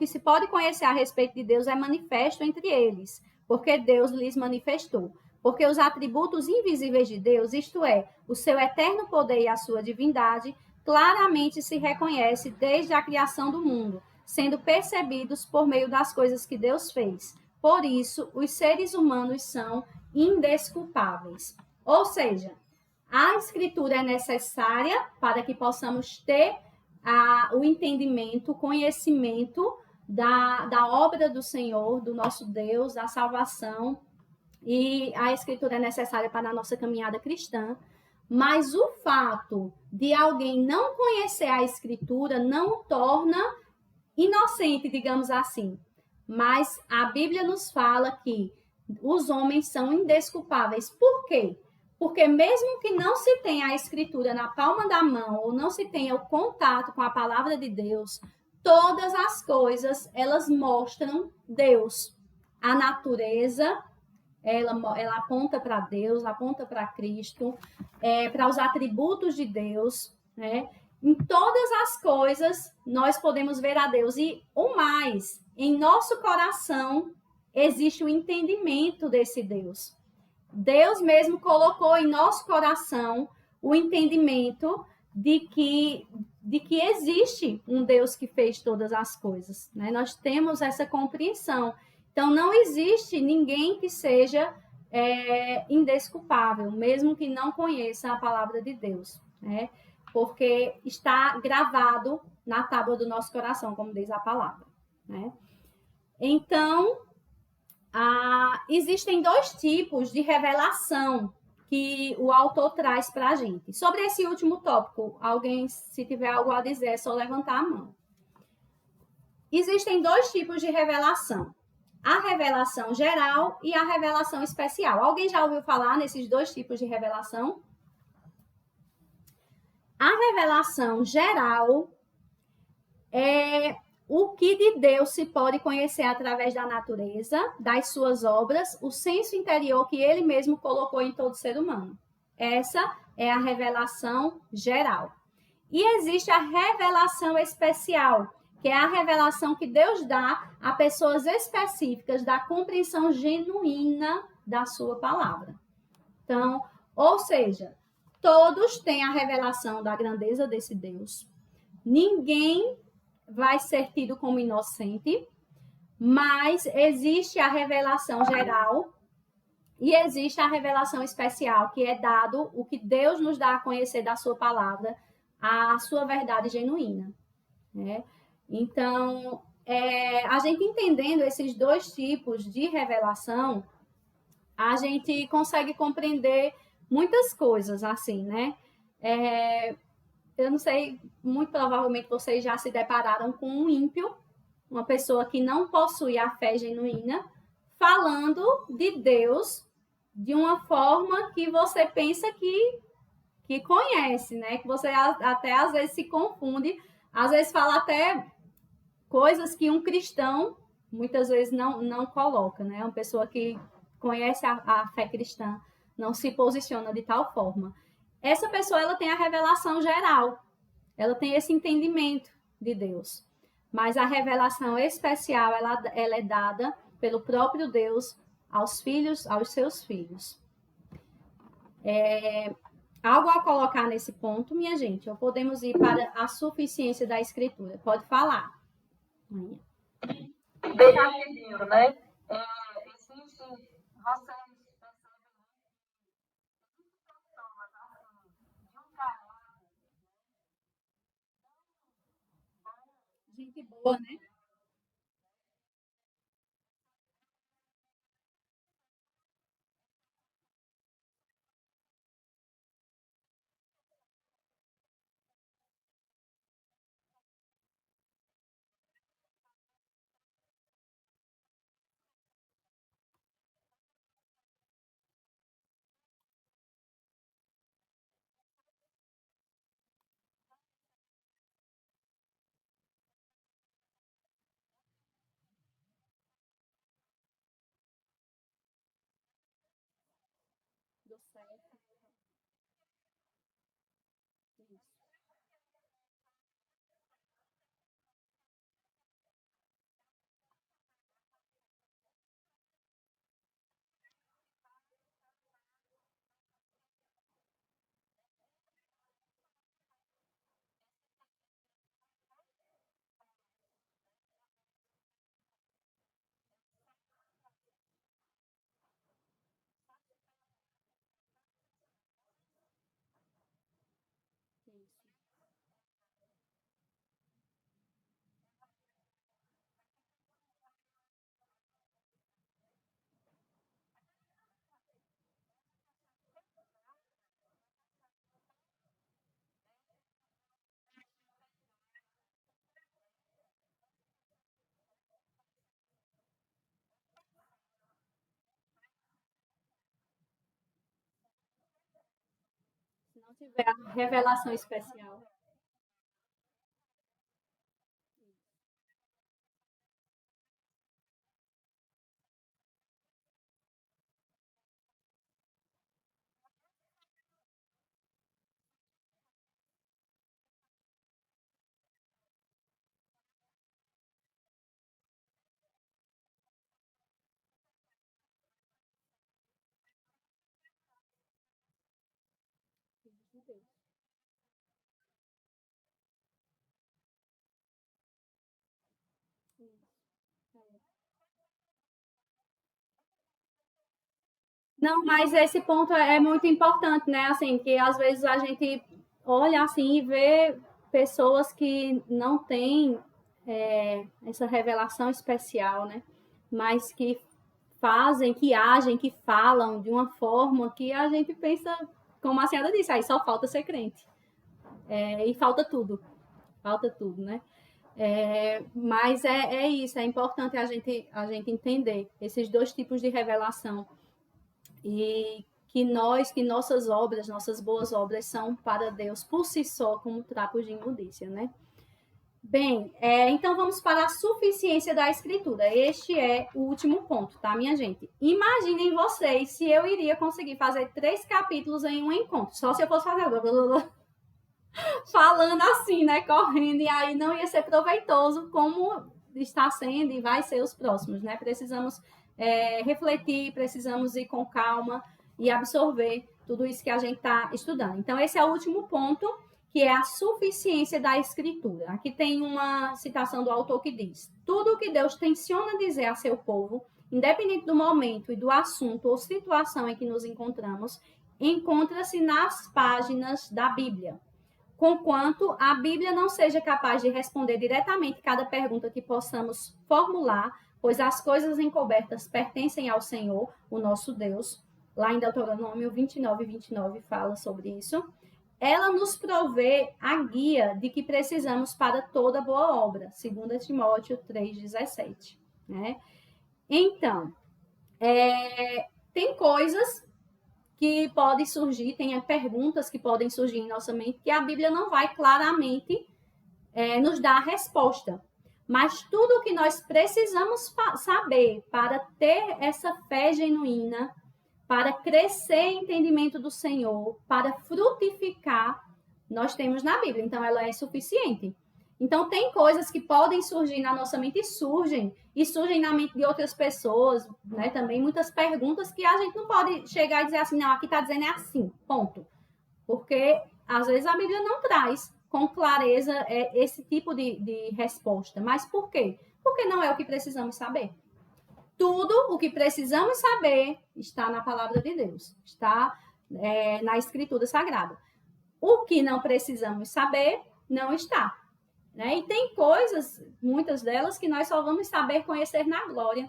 se pode conhecer a respeito de Deus é manifesto entre eles, porque Deus lhes manifestou. Porque os atributos invisíveis de Deus, isto é, o seu eterno poder e a sua divindade, claramente se reconhece desde a criação do mundo, sendo percebidos por meio das coisas que Deus fez. Por isso, os seres humanos são indesculpáveis. Ou seja, a escritura é necessária para que possamos ter o entendimento, o conhecimento da obra do Senhor, do nosso Deus, da salvação, e a escritura é necessária para a nossa caminhada cristã, mas o fato de alguém não conhecer a escritura não o torna inocente, digamos assim. Mas a Bíblia nos fala que os homens são indesculpáveis. Por quê? Porque mesmo que não se tenha a escritura na palma da mão, ou não se tenha o contato com a palavra de Deus, todas as coisas, elas mostram Deus. A natureza, ela aponta para Deus, aponta para Cristo, para os atributos de Deus, né? Em todas as coisas, nós podemos ver a Deus. E o mais, em nosso coração, existe o entendimento desse Deus. Deus mesmo colocou em nosso coração o entendimento de que existe um Deus que fez todas as coisas, né? Nós temos essa compreensão. Então, não existe ninguém que seja indesculpável, mesmo que não conheça a palavra de Deus, né? Porque está gravado na tábua do nosso coração, como diz a palavra, né? Então, existem dois tipos de revelação que o autor traz para a gente. Sobre esse último tópico, alguém, se tiver algo a dizer, é só levantar a mão. Existem dois tipos de revelação: a revelação geral e a revelação especial. Alguém já ouviu falar nesses dois tipos de revelação? A revelação geral é o que de Deus se pode conhecer através da natureza, das suas obras, o senso interior que ele mesmo colocou em todo ser humano. Essa é a revelação geral. E existe a revelação especial, que é a revelação que Deus dá a pessoas específicas da compreensão genuína da sua palavra. Então, ou seja, todos têm a revelação da grandeza desse Deus. Ninguém vai ser tido como inocente, mas existe a revelação geral e existe a revelação especial, que é dado o que Deus nos dá a conhecer da sua palavra, a sua verdade genuína. Né? Então, a gente entendendo esses dois tipos de revelação, a gente consegue compreender muitas coisas, assim, né? Eu não sei, muito provavelmente vocês já se depararam com um ímpio, uma pessoa que não possui a fé genuína, falando de Deus de uma forma que você pensa que conhece, né? Que você até às vezes se confunde, às vezes fala até coisas que um cristão muitas vezes não coloca, né? Uma pessoa que conhece a fé cristã não se posiciona de tal forma. Essa pessoa ela tem a revelação geral, ela tem esse entendimento de Deus, mas a revelação especial ela é dada pelo próprio Deus aos seus filhos. Algo a colocar nesse ponto, minha gente, ou podemos ir para a suficiência da Escritura? Pode falar. Bem rapidinho, né? Existe, vocês Gente boa, né? Do certo. Isso. Isso. Se não tiver a revelação especial. Não, mas esse ponto é muito importante, né? Assim, que às vezes a gente olha assim e vê pessoas que não têm essa revelação especial, né? Mas que fazem, que agem, que falam de uma forma que a gente pensa, como a senhora disse, aí só falta ser crente. E falta tudo, né? Mas é isso, é importante a gente entender esses dois tipos de revelação. E que nossas obras, nossas boas obras são para Deus por si só como trapos de imundícia, né? Bem, então vamos para a suficiência da Escritura. Este é o último ponto, tá, minha gente? Imaginem vocês se eu iria conseguir fazer 3 capítulos em um encontro. Só se eu fosse fazer falando assim, né? Correndo, e aí não ia ser proveitoso como está sendo e vai ser os próximos, né? Precisamos refletir, precisamos ir com calma e absorver tudo isso que a gente está estudando. Então, esse é o último ponto, que é a suficiência da Escritura. Aqui tem uma citação do autor que diz: tudo o que Deus tenciona dizer a seu povo, independente do momento e do assunto ou situação em que nos encontramos, encontra-se nas páginas da Bíblia. Conquanto a Bíblia não seja capaz de responder diretamente cada pergunta que possamos formular, pois as coisas encobertas pertencem ao Senhor, o nosso Deus. Lá em Deuteronômio 29 fala sobre isso. Ela nos provê a guia de que precisamos para toda boa obra, 2 Timóteo 3,17. Né? Então, tem coisas que podem surgir, tem perguntas que podem surgir em nossa mente que a Bíblia não vai claramente nos dar a resposta. Mas tudo o que nós precisamos saber para ter essa fé genuína, para crescer em entendimento do Senhor, para frutificar, nós temos na Bíblia. Então, ela é suficiente. Então, tem coisas que podem surgir na nossa mente e surgem na mente de outras pessoas, né? Também muitas perguntas que a gente não pode chegar e dizer assim, não, aqui está dizendo é assim, ponto. Porque, às vezes, a Bíblia não traz com clareza esse tipo de resposta. Mas por quê? Porque não é o que precisamos saber. Tudo o que precisamos saber está na palavra de Deus, está na Escritura Sagrada. O que não precisamos saber não está. Né? E tem coisas, muitas delas, que nós só vamos saber conhecer na glória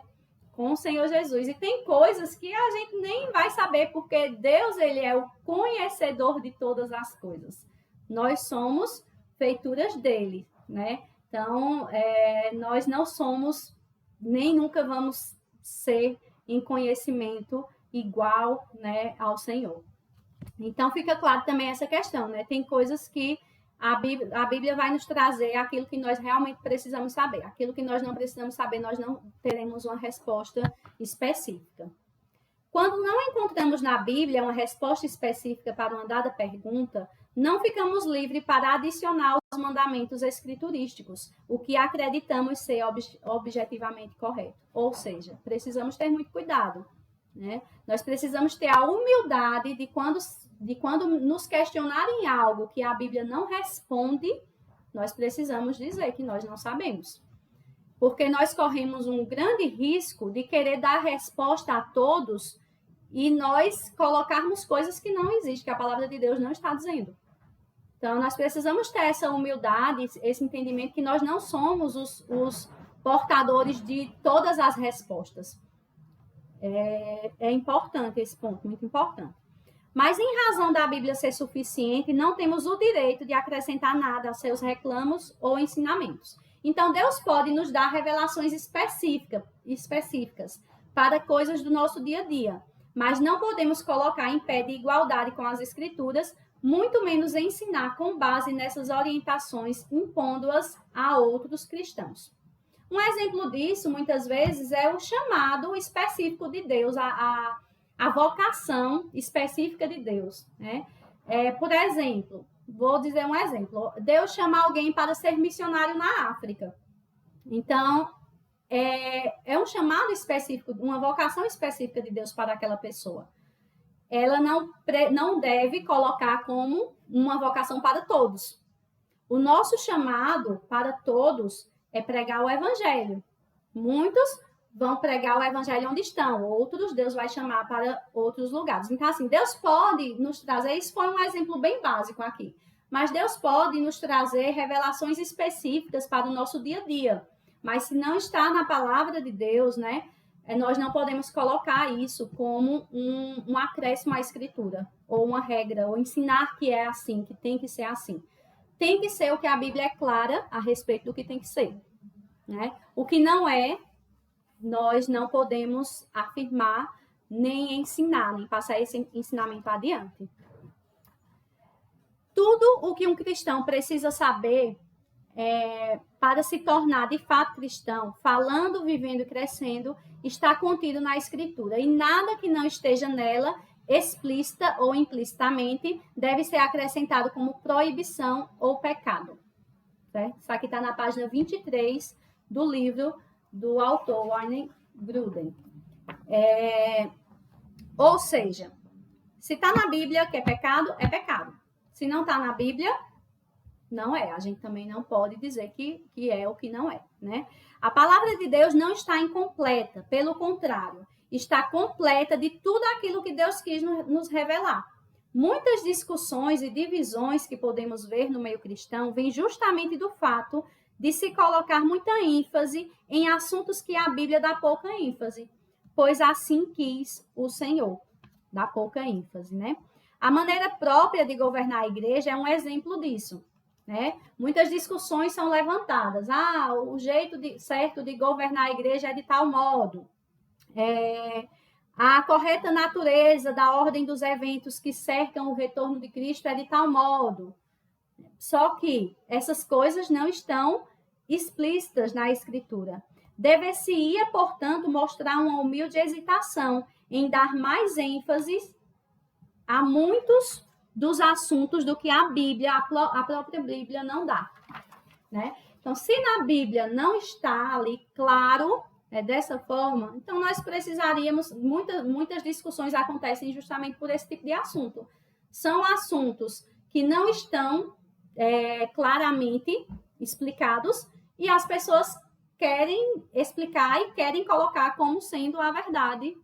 com o Senhor Jesus. E tem coisas que a gente nem vai saber, porque Deus, ele é o conhecedor de todas as coisas. Nós somos feituras dele, né? Então, nós não somos, nem nunca vamos ser em conhecimento igual, né, ao Senhor. Então, fica claro também essa questão, né? Tem coisas que a Bíblia vai nos trazer aquilo que nós realmente precisamos saber. Aquilo que nós não precisamos saber, nós não teremos uma resposta específica. Quando não encontramos na Bíblia uma resposta específica para uma dada pergunta, não ficamos livres para adicionar os mandamentos escriturísticos, o que acreditamos ser objetivamente correto. Ou seja, precisamos ter muito cuidado. Né? Nós precisamos ter a humildade de quando nos questionarem algo que a Bíblia não responde, nós precisamos dizer que nós não sabemos. Porque nós corremos um grande risco de querer dar resposta a todos e nós colocarmos coisas que não existem, que a palavra de Deus não está dizendo. Então, nós precisamos ter essa humildade, esse entendimento que nós não somos os portadores de todas as respostas. É importante esse ponto, muito importante. Mas, em razão da Bíblia ser suficiente, não temos o direito de acrescentar nada aos seus reclamos ou ensinamentos. Então, Deus pode nos dar revelações específicas para coisas do nosso dia a dia, mas não podemos colocar em pé de igualdade com as Escrituras, muito menos ensinar com base nessas orientações, impondo-as a outros cristãos. Um exemplo disso, muitas vezes, é o chamado específico de Deus, a vocação específica de Deus. Né? Por exemplo, vou dizer um exemplo. Deus chama alguém para ser missionário na África. Então, é um chamado específico, uma vocação específica de Deus para aquela pessoa. Ela não deve colocar como uma vocação para todos. O nosso chamado para todos é pregar o evangelho. Muitos vão pregar o evangelho onde estão, outros Deus vai chamar para outros lugares. Então, assim, Deus pode nos trazer, isso foi um exemplo bem básico aqui, mas Deus pode nos trazer revelações específicas para o nosso dia a dia. Mas se não está na palavra de Deus, né, nós não podemos colocar isso como um acréscimo à Escritura, ou uma regra, ou ensinar que é assim, que tem que ser assim. Tem que ser o que a Bíblia é clara a respeito do que tem que ser. Né? O que não é, nós não podemos afirmar nem ensinar, nem passar esse ensinamento adiante. Tudo o que um cristão precisa saber para se tornar de fato cristão, falando, vivendo e crescendo, está contido na Escritura. E nada que não esteja nela, explícita ou implicitamente, deve ser acrescentado como proibição ou pecado. Certo? Isso aqui está na página 23 do livro do autor Wayne Grudem. Ou seja, se está na Bíblia que é pecado, é pecado. Se não está na Bíblia, não é. A gente também não pode dizer que é o que não é, né? A palavra de Deus não está incompleta, pelo contrário, está completa de tudo aquilo que Deus quis nos revelar. Muitas discussões e divisões que podemos ver no meio cristão vêm justamente do fato de se colocar muita ênfase em assuntos que a Bíblia dá pouca ênfase, pois assim quis o Senhor, dá pouca ênfase, né? A maneira própria de governar a igreja é um exemplo disso. Né? Muitas discussões são levantadas. O jeito certo de governar a igreja é de tal modo. A correta natureza da ordem dos eventos que cercam o retorno de Cristo é de tal modo. Só que essas coisas não estão explícitas na Escritura. Deve-se-ia, portanto, mostrar uma humilde hesitação em dar mais ênfase a muitos dos assuntos do que a Bíblia, a própria Bíblia não dá, né? Então, se na Bíblia não está ali claro, dessa forma, então nós precisaríamos, muitas discussões acontecem justamente por esse tipo de assunto. São assuntos que não estão claramente explicados e as pessoas querem explicar e querem colocar como sendo a verdade,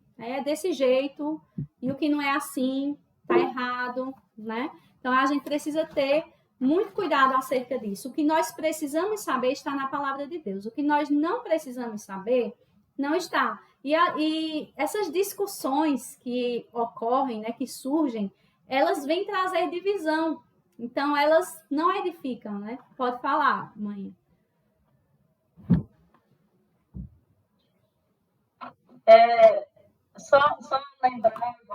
desse jeito, e o que não é assim, está errado, né? Então, a gente precisa ter muito cuidado acerca disso. O que nós precisamos saber está na palavra de Deus. O que nós não precisamos saber, não está. E essas discussões que ocorrem, né, que surgem, elas vêm trazer divisão. Então, elas não edificam, né? Pode falar, mãe. Só lembrando, assim,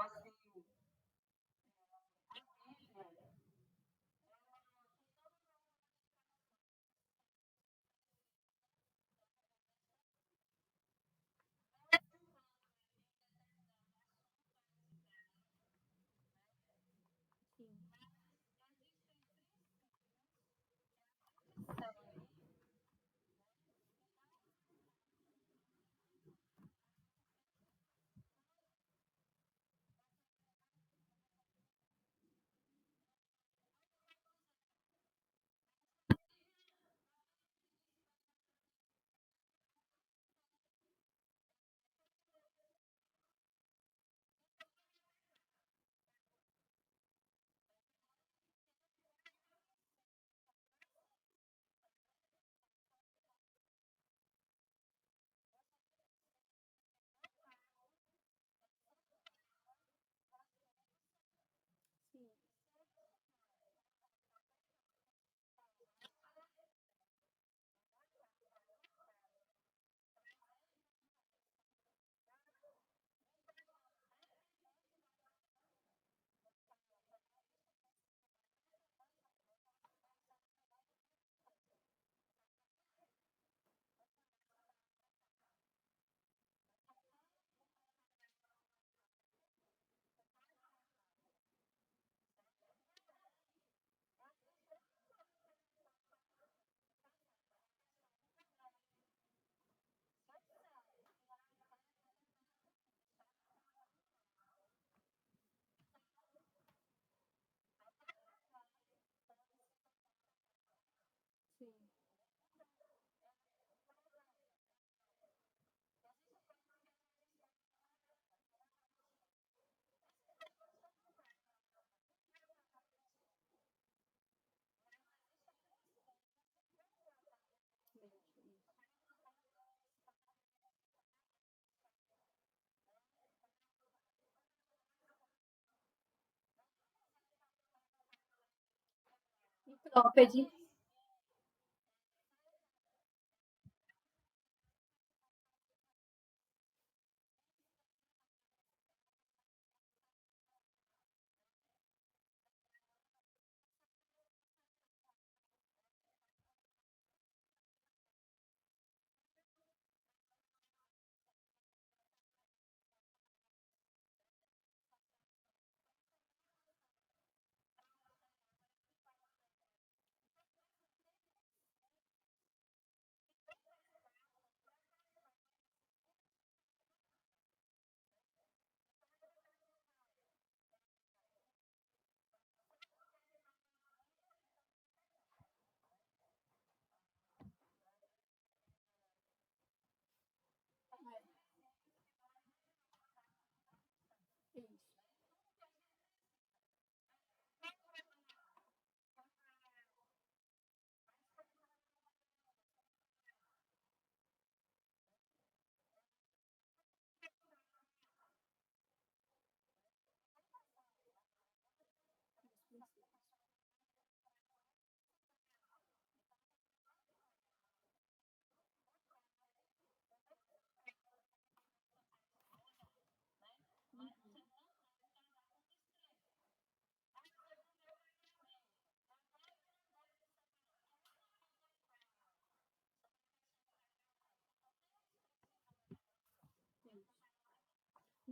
Própede.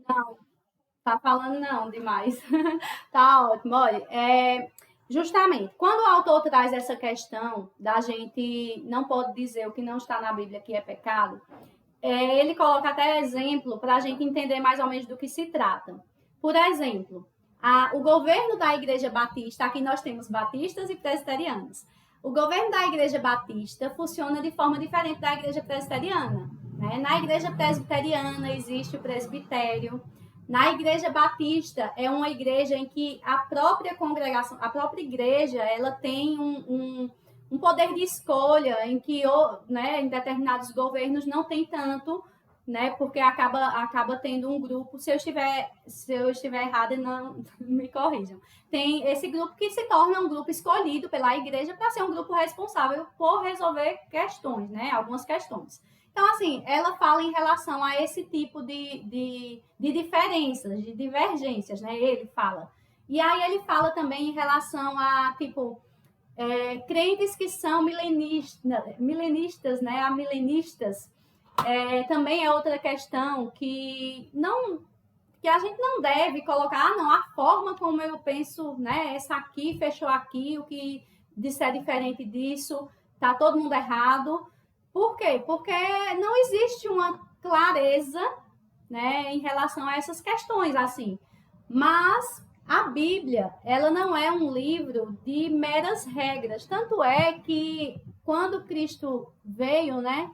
Não, tá falando não demais. Tá ótimo. Olha, justamente, quando o autor traz essa questão da gente não pode dizer o que não está na Bíblia que é pecado, ele coloca até exemplo para a gente entender mais ou menos do que se trata. Por exemplo, o governo da Igreja Batista, aqui nós temos batistas e presbiterianos. O governo da Igreja Batista funciona de forma diferente da Igreja Presbiteriana. Né? Na Igreja Presbiteriana existe o presbitério. Na Igreja Batista é uma igreja em que a própria congregação, a própria igreja, ela tem um poder de escolha em que, né, em determinados governos não tem tanto, né, porque acaba tendo um grupo, se eu estiver errada, não me corrijam. Tem esse grupo que se torna um grupo escolhido pela igreja para ser um grupo responsável por resolver questões, né, algumas questões. Então, assim, ela fala em relação a esse tipo de diferenças, de divergências, né? Ele fala. E aí ele fala também em relação a, tipo, crentes que são milenistas, né? A milenistas também é outra questão que a gente não deve colocar, não, a forma como eu penso, né? Essa aqui fechou aqui, o que disser diferente disso, tá todo mundo errado. Por quê? Porque não existe uma clareza, né, em relação a essas questões, assim. Mas a Bíblia, ela não é um livro de meras regras. Tanto é que quando Cristo veio, né,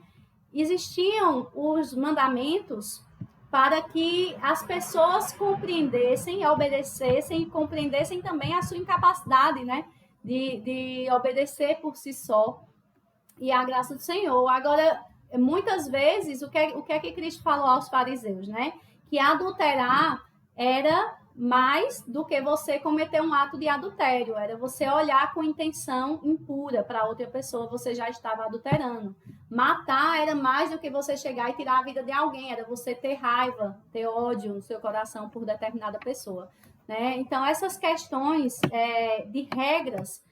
existiam os mandamentos para que as pessoas compreendessem, obedecessem e compreendessem também a sua incapacidade, né, de obedecer por si só e a graça do Senhor. Agora, muitas vezes, o que Cristo falou aos fariseus, né? Que adulterar era mais do que você cometer um ato de adultério, era você olhar com intenção impura para outra pessoa, você já estava adulterando. Matar era mais do que você chegar e tirar a vida de alguém, era você ter raiva, ter ódio no seu coração por determinada pessoa. Né? Então, essas questões de regras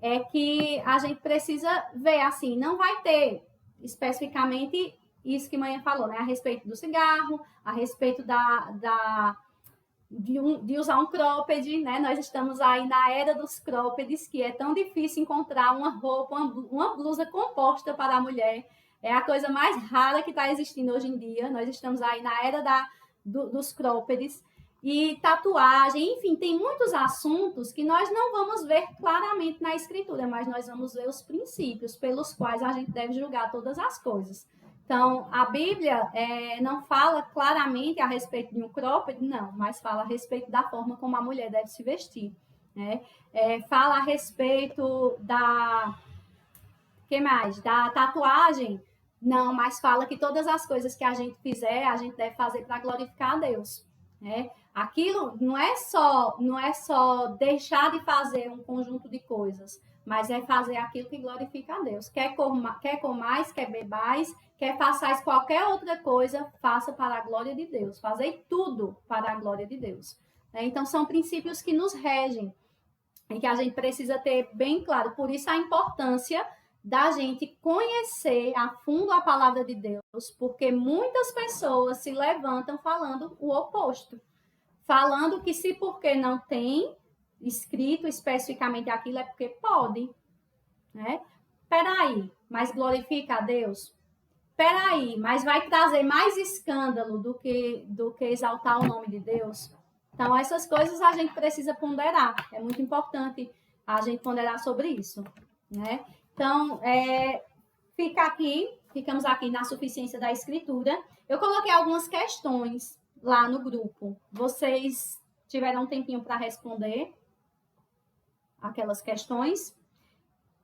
é que a gente precisa ver, assim, não vai ter especificamente isso que a manhã falou, né? A respeito do cigarro, a respeito de usar um cropped, né? Nós estamos aí na era dos croppeds, que é tão difícil encontrar uma roupa, uma blusa composta para a mulher. É a coisa mais rara que está existindo hoje em dia. Nós estamos aí na era dos croppeds. E tatuagem, enfim, tem muitos assuntos que nós não vamos ver claramente na escritura, mas nós vamos ver os princípios pelos quais a gente deve julgar todas as coisas. Então, a Bíblia não fala claramente a respeito de um cropped, não, mas fala a respeito da forma como a mulher deve se vestir. Né? Fala a respeito que mais? Da tatuagem, não, mas fala que todas as coisas que a gente fizer, a gente deve fazer para glorificar a Deus. Né? Aquilo não é só deixar de fazer um conjunto de coisas, mas é fazer aquilo que glorifica a Deus. Quer comais, quer bebais, quer façais qualquer outra coisa, faça para a glória de Deus. Fazei tudo para a glória de Deus. Então, são princípios que nos regem e que a gente precisa ter bem claro. Por isso, a importância da gente conhecer a fundo a palavra de Deus, porque muitas pessoas se levantam falando o oposto. Falando que se porque não tem escrito especificamente aquilo é porque pode, né? Peraí, mas glorifica a Deus? Peraí, mas vai trazer mais escândalo do que exaltar o nome de Deus? Então, essas coisas a gente precisa ponderar. É muito importante a gente ponderar sobre isso, né? Então, ficamos aqui na suficiência da escritura. Eu coloquei algumas questões lá no grupo. Vocês tiveram um tempinho para responder aquelas questões?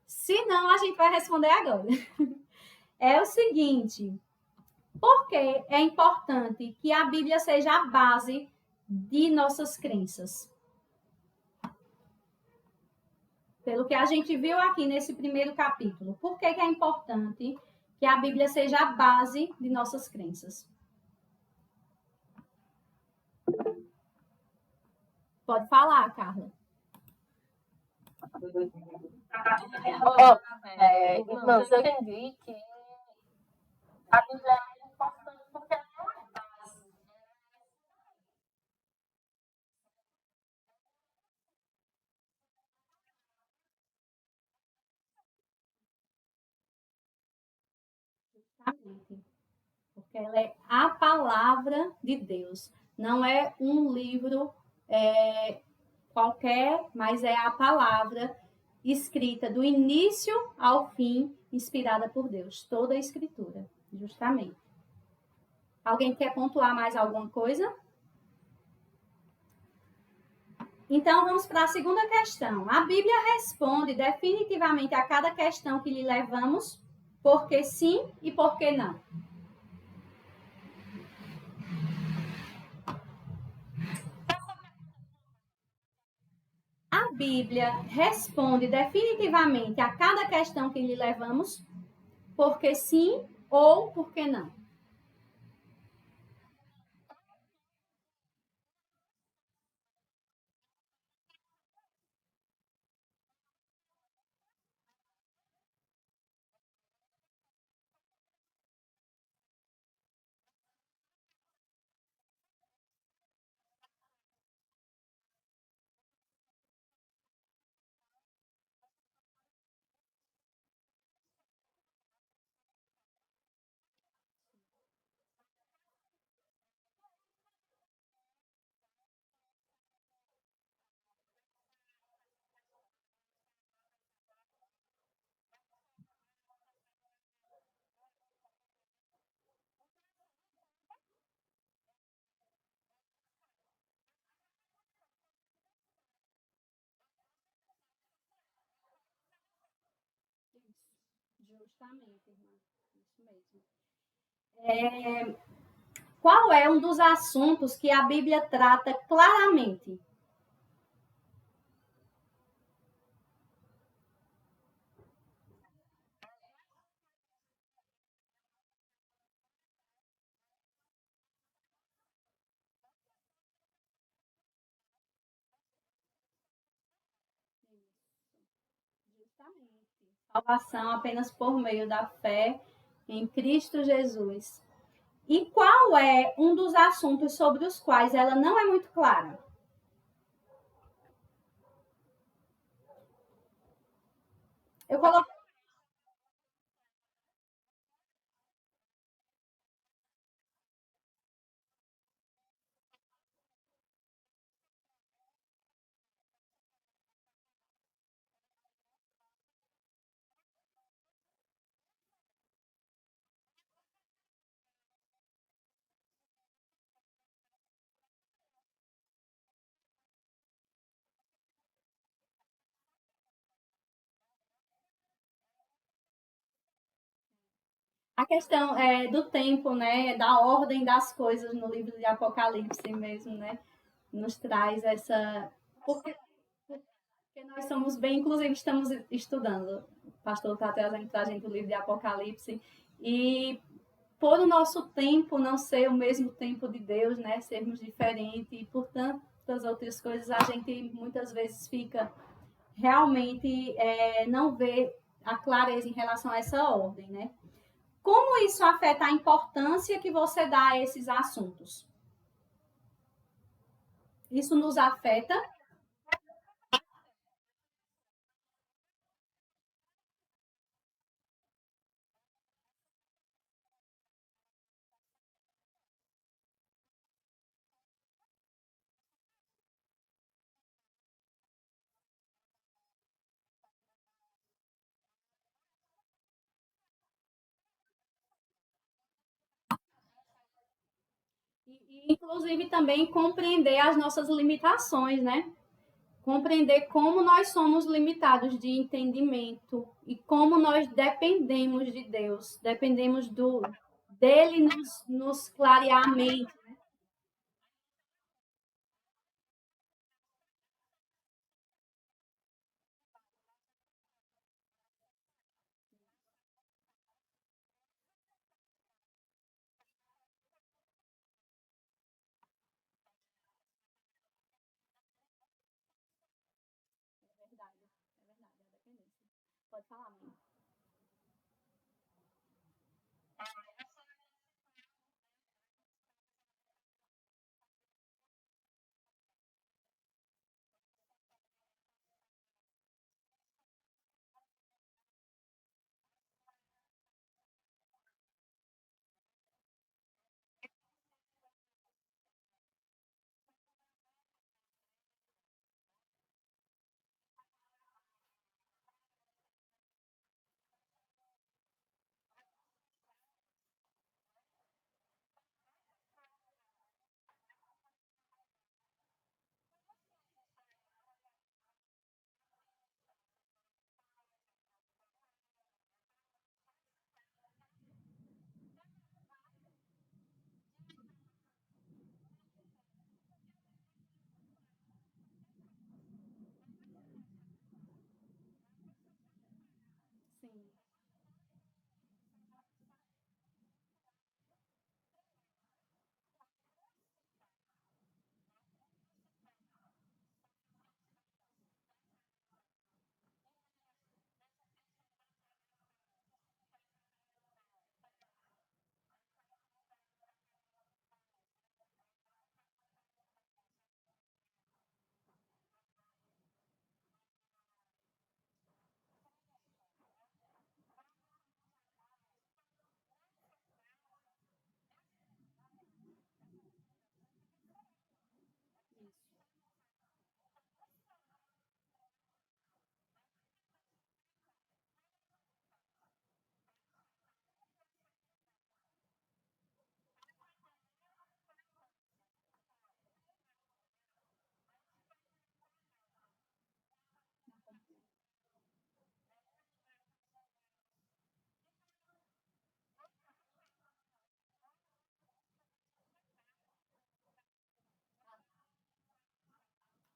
Se não, a gente vai responder agora. É o seguinte: por que é importante que a Bíblia seja a base de nossas crenças? Pelo que a gente viu aqui nesse primeiro capítulo, por que é importante que a Bíblia seja a base de nossas crenças? Pode falar, Carla. Irmãos, eu entendi que a Bíblia é importante porque ela é a base. Justamente. Porque ela é a palavra de Deus. Não é um livro qualquer, mas é a palavra escrita do início ao fim, inspirada por Deus. Toda a escritura, justamente. Alguém quer pontuar mais alguma coisa? Então, vamos para a segunda questão. A Bíblia responde definitivamente a cada questão que lhe levamos, por que sim e por que não. A Bíblia responde definitivamente a cada questão que lhe levamos, por que sim ou por que não. Justamente, irmã. Isso mesmo. Qual é um dos assuntos que a Bíblia trata claramente? Justamente. Salvação apenas por meio da fé em Cristo Jesus. E qual é um dos assuntos sobre os quais ela não é muito clara? Eu coloco a questão do tempo, né, da ordem das coisas no livro de Apocalipse mesmo, né, nos traz essa porque, porque nós somos bem, inclusive estamos estudando. O pastor está trazendo para a gente o livro de Apocalipse e por o nosso tempo não ser o mesmo tempo de Deus, né, sermos diferentes e por tantas outras coisas a gente muitas vezes fica realmente não vê a clareza em relação a essa ordem, né? Como isso afeta a importância que você dá a esses assuntos? Isso nos afeta? Inclusive, também compreender as nossas limitações, né? Compreender como nós somos limitados de entendimento e como nós dependemos de Deus, dependemos dele nos clarear a mente. É verdade, é verdade, é dependência. Pode falar, mãe.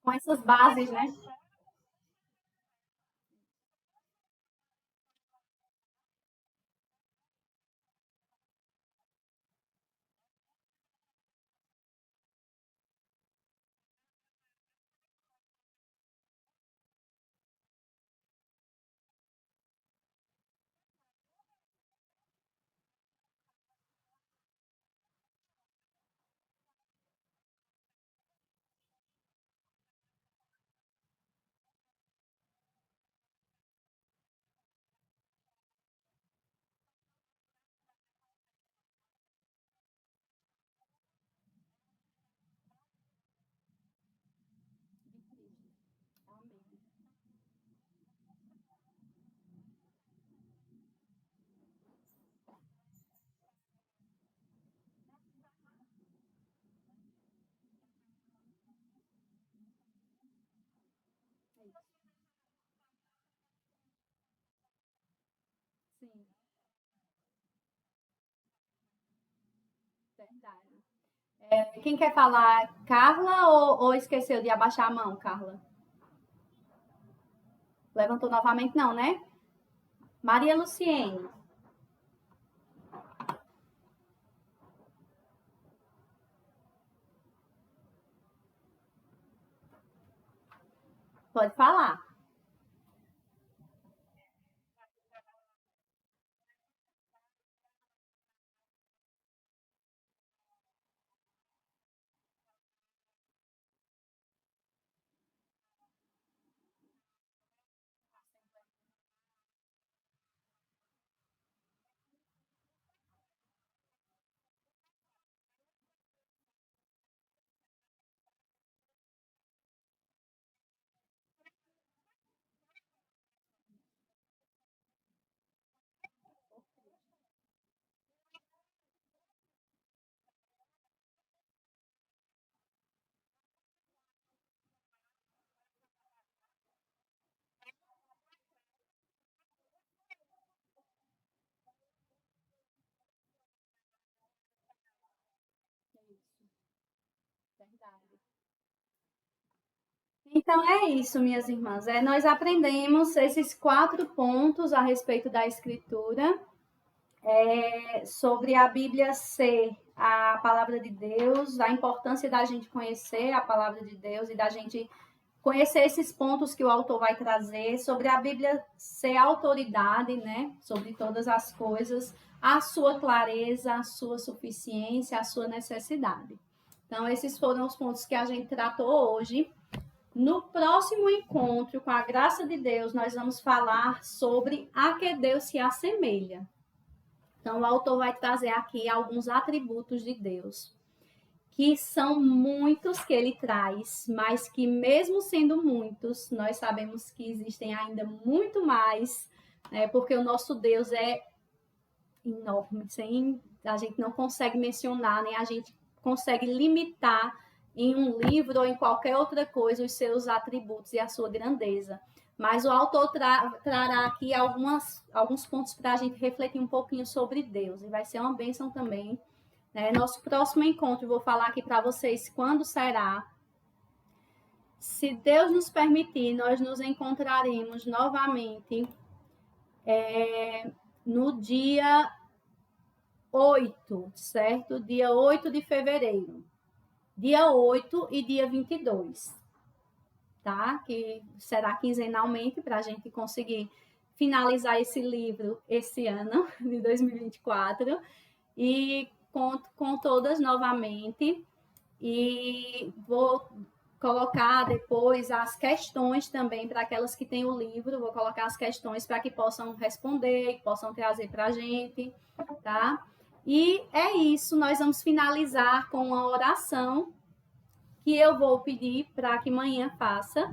Com essas bases, né? Sim, verdade. Quem quer falar, Carla ou esqueceu de abaixar a mão, Carla? Levantou novamente, não, né? Maria Luciene, pode falar. Isso, verdade. Então é isso, minhas irmãs. Nós aprendemos esses 4 pontos a respeito da escritura, sobre a Bíblia ser a palavra de Deus, a importância da gente conhecer a palavra de Deus e da gente conhecer esses pontos que o autor vai trazer, sobre a Bíblia ser autoridade, né, sobre todas as coisas, a sua clareza, a sua suficiência, a sua necessidade. Então, esses foram os pontos que a gente tratou hoje. No próximo encontro, com a graça de Deus, nós vamos falar sobre a que Deus se assemelha. Então, o autor vai trazer aqui alguns atributos de Deus, que são muitos que ele traz, mas que, mesmo sendo muitos, nós sabemos que existem ainda muito mais, né, porque o nosso Deus é enorme, sem, a gente não consegue mencionar, nem a gente consegue limitar em um livro ou em qualquer outra coisa os seus atributos e a sua grandeza. Mas o autor trará aqui alguns pontos para a gente refletir um pouquinho sobre Deus, e vai ser uma bênção também. Nosso próximo encontro, vou falar aqui para vocês quando será. Se Deus nos permitir, nós nos encontraremos novamente no dia 8, certo? Dia 8 de fevereiro. Dia 8 e dia 22, tá? Que será quinzenalmente para a gente conseguir finalizar esse livro esse ano de 2024. E conto com todas novamente. E vou colocar depois as questões também para aquelas que têm o livro. Vou colocar as questões para que possam responder, que possam trazer para a gente, tá? E é isso, nós vamos finalizar com uma oração que eu vou pedir para que manhã faça.